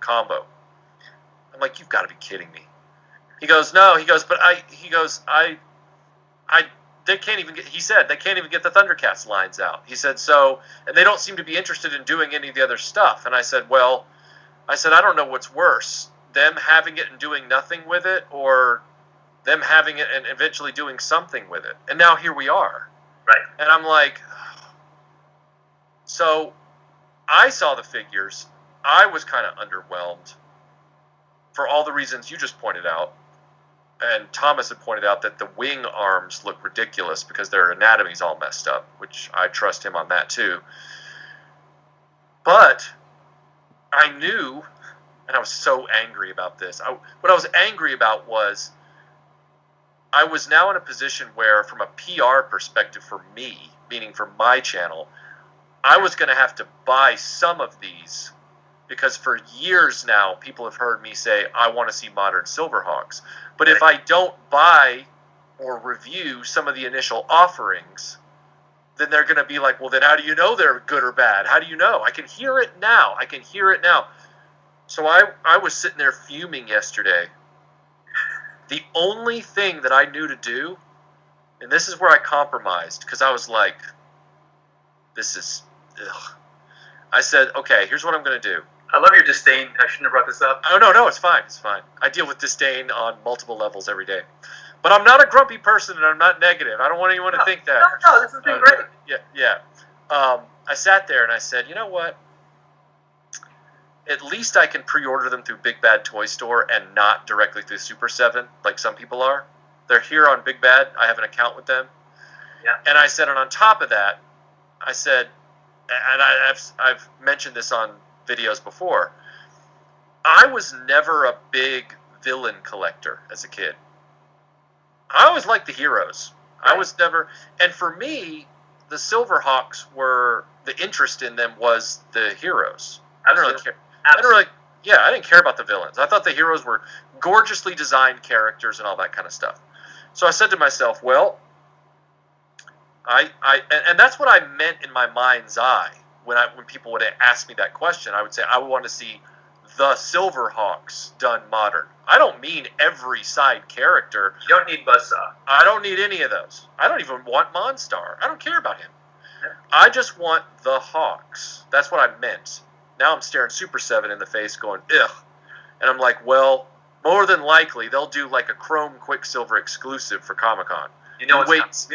combo. I'm like, you've got to be kidding me. He goes, no. He goes, they can't even get, he said, they can't even get the Thundercats lines out. He said, so, and they don't seem to be interested in doing any of the other stuff. And I said, well, I said, I don't know what's worse, them having it and doing nothing with it, or them having it and eventually doing something with it. And now here we are. Right. And I'm like, so I saw the figures. I was kind of underwhelmed for all the reasons you just pointed out. And Thomas had pointed out that the wing arms look ridiculous because their anatomy's all messed up, which I trust him on that too. But I knew, and I was so angry about this. What I was angry about was I was now in a position where, from a PR perspective for me, meaning for my channel, I was going to have to buy some of these because for years now, people have heard me say, I want to see modern Silverhawks. But if I don't buy or review some of the initial offerings, then they're going to be like, well, then how do you know they're good or bad? How do you know? I can hear it now. So I was sitting there fuming yesterday. The only thing that I knew to do, and this is where I compromised, because I was like, this is, ugh. I said, okay, here's what I'm going to do. I love your disdain. I shouldn't have brought this up. Oh, no, it's fine. It's fine. I deal with disdain on multiple levels every day. But I'm not a grumpy person, and I'm not negative. I don't want anyone to think that. No, this has been great. Yeah. I sat there, and I said, you know what? At least I can pre-order them through Big Bad Toy Store and not directly through Super 7, like some people are. They're here on Big Bad. I have an account with them. Yeah. And I said, and on top of that, I said, and I've mentioned this on videos before, I was never a big villain collector as a kid. I always liked the heroes. Right. I was never, and for me, the Silverhawks were, the interest in them was the heroes. I don't really care. I didn't care about the villains. I thought the heroes were gorgeously designed characters and all that kind of stuff. So I said to myself, well, and that's what I meant in my mind's eye when people would ask me that question. I would say I want to see the Silverhawks done modern. I don't mean every side character. You don't need Buzzsaw. I don't need any of those. I don't even want Monstar. I don't care about him. I just want the Hawks. That's what I meant. Now I'm staring Super 7 in the face going, ugh. And I'm like, well, more than likely, they'll do like a Chrome Quicksilver exclusive for Comic-Con. You know what's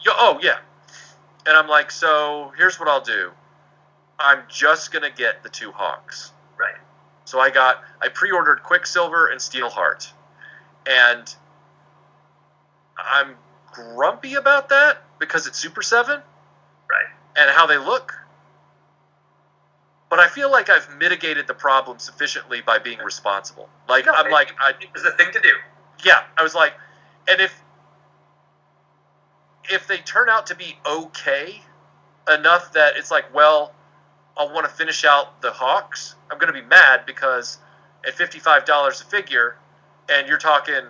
Oh, yeah. And I'm like, so here's what I'll do. I'm just going to get the 2 Hawks. Right. So I pre-ordered Quicksilver and Steelheart. And I'm grumpy about that because it's Super 7. Right. And how they look. But I feel like I've mitigated the problem sufficiently by being responsible. Like, No, I'm like, it was the thing to do. Yeah, I was like, and if they turn out to be okay enough that it's like, well, I'll want to finish out the Hawks, I'm going to be mad because at $55 a figure, and you're talking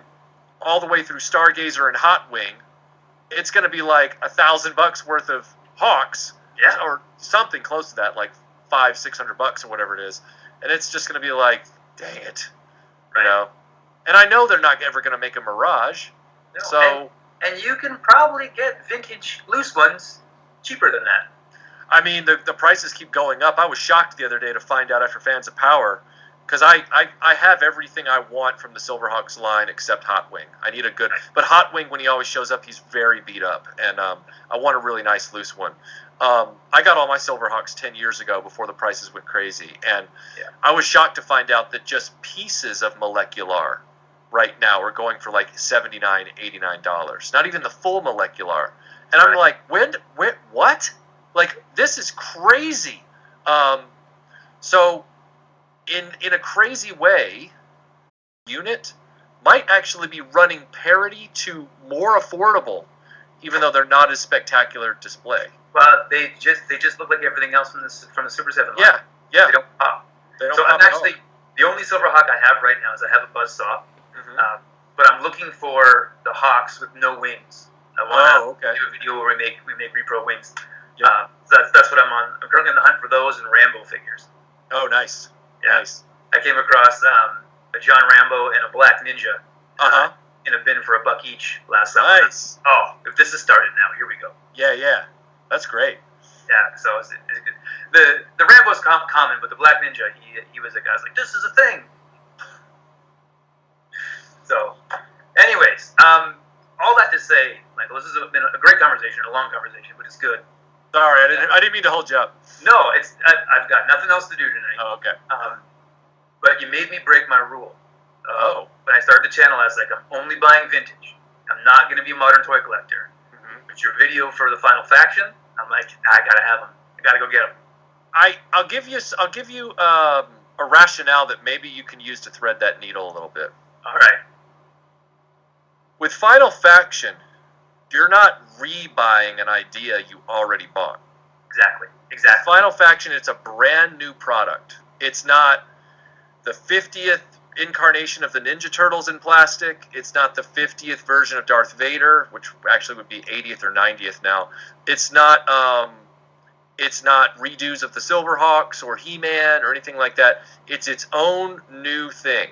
all the way through Stargazer and Hot Wing, it's going to be like $1,000 worth of Hawks, or something close to that, like $500-600 or whatever it is, and it's just going to be like, dang it, you know. And I know they're not ever going to make a Mirage, and you can probably get vintage loose ones cheaper than that. I mean, the prices keep going up. I was shocked the other day to find out after Fans of Power, because I have everything I want from the Silverhawks line except Hot Wing. I need a good, but Hot Wing, when he always shows up, he's very beat up, and I want a really nice loose one. I got all my Silverhawks 10 years ago before the prices went crazy, and I was shocked to find out that just pieces of Molecular right now are going for like $79, $89. Not even the full Molecular. And I'm like, when, what? Like, this is crazy. So, in a crazy way, unit might actually be running parity to more affordable, even though they're not as spectacular display. Well, they just look like everything else from the Super 7 line. Yeah. They don't pop. So I'm actually, the only Silverhawk I have right now is I have a Buzzsaw. Mm-hmm. But I'm looking for the Hawks with no wings. I want to do a video where we make repro wings. Yep. So that's what I'm on. I'm currently on the hunt for those and Rambo figures. Oh, nice. Yeah. Nice. I came across a John Rambo and a Black Ninja in a bin for $1 each last summer. Nice. Oh, if this has started now, here we go. Yeah. That's great. Yeah, so it's good. the Rambo's common, but the Black Ninja, he was a guy who's like, this is a thing. So, anyways, all that to say, Michael, this has been a great conversation, a long conversation, but it's good. Sorry, I didn't mean to hold you up. No, I've got nothing else to do tonight. Oh, okay. But you made me break my rule. When I started the channel, I was like, I'm only buying vintage. I'm not going to be a modern toy collector. Mm-hmm. But your video for the Final Faction, I'm like, I gotta have them. I gotta go get them. I'll give you a rationale that maybe you can use to thread that needle a little bit. All right. With Final Faction, you're not rebuying an idea you already bought. Exactly. Final Faction, it's a brand new product. It's not the 50th incarnation of the Ninja Turtles in plastic. It's not the 50th version of Darth Vader, which actually would be 80th or 90th now. It's not redos of the Silverhawks or He-Man or anything like that. It's its own new thing.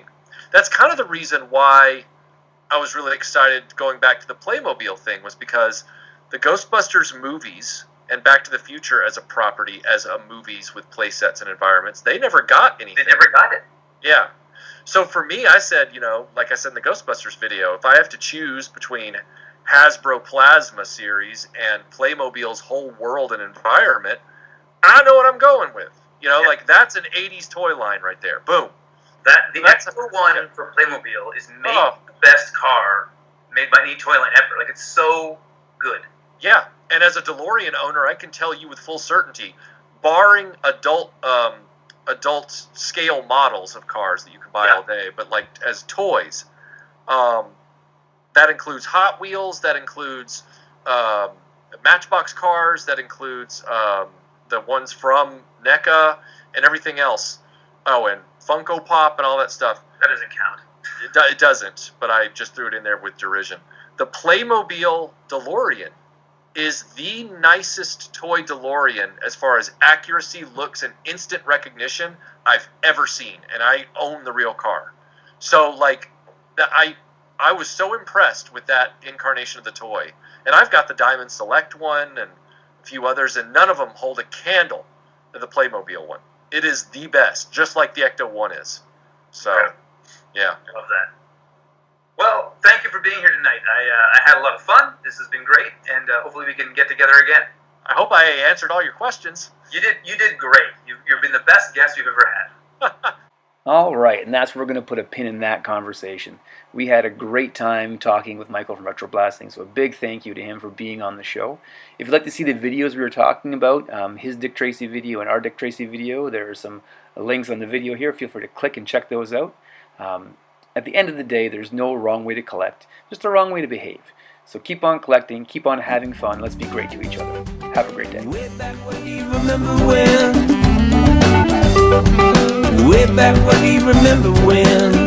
That's kind of the reason why I was really excited going back to the Playmobil thing, was because the Ghostbusters movies and Back to the Future as a property, as a movies with play sets and environments, they never got anything. They never got it. Yeah. So for me, I said, like I said in the Ghostbusters video, if I have to choose between Hasbro Plasma series and Playmobil's whole world and environment, I know what I'm going with. Like that's an 80s toy line right there. Boom. The Ecto one for Playmobil is maybe the best car made by any toy line ever. Like, it's so good. Yeah, and as a DeLorean owner, I can tell you with full certainty, barring adult scale models of cars that you can buy all day, but like as toys, that includes Hot Wheels, that includes Matchbox cars, that includes the ones from NECA and everything else. Oh, and Funko Pop and all that stuff. That doesn't count. It doesn't, but I just threw it in there with derision. The Playmobil DeLorean is the nicest toy DeLorean as far as accuracy, looks, and instant recognition I've ever seen, and I own the real car. So, like, I was so impressed with that incarnation of the toy. And I've got the Diamond Select one and a few others, and none of them hold a candle to the Playmobil one. It is the best, just like the Ecto 1 is. So, yeah. I love that. Well, thank you for being here tonight. I had a lot of fun. This has been great, and hopefully we can get together again. I hope I answered all your questions. You did great. You've been the best guest you've ever had. All right, and that's where we're going to put a pin in that conversation. We had a great time talking with Michael from Retroblasting, so a big thank you to him for being on the show. If you'd like to see the videos we were talking about, his Dick Tracy video and our Dick Tracy video, there are some links on the video here. Feel free to click and check those out. At the end of the day, there's no wrong way to collect, just a wrong way to behave. So keep on collecting, keep on having fun, let's be great to each other. Have a great day. Way back when, do you remember when? Way back when, do you remember when?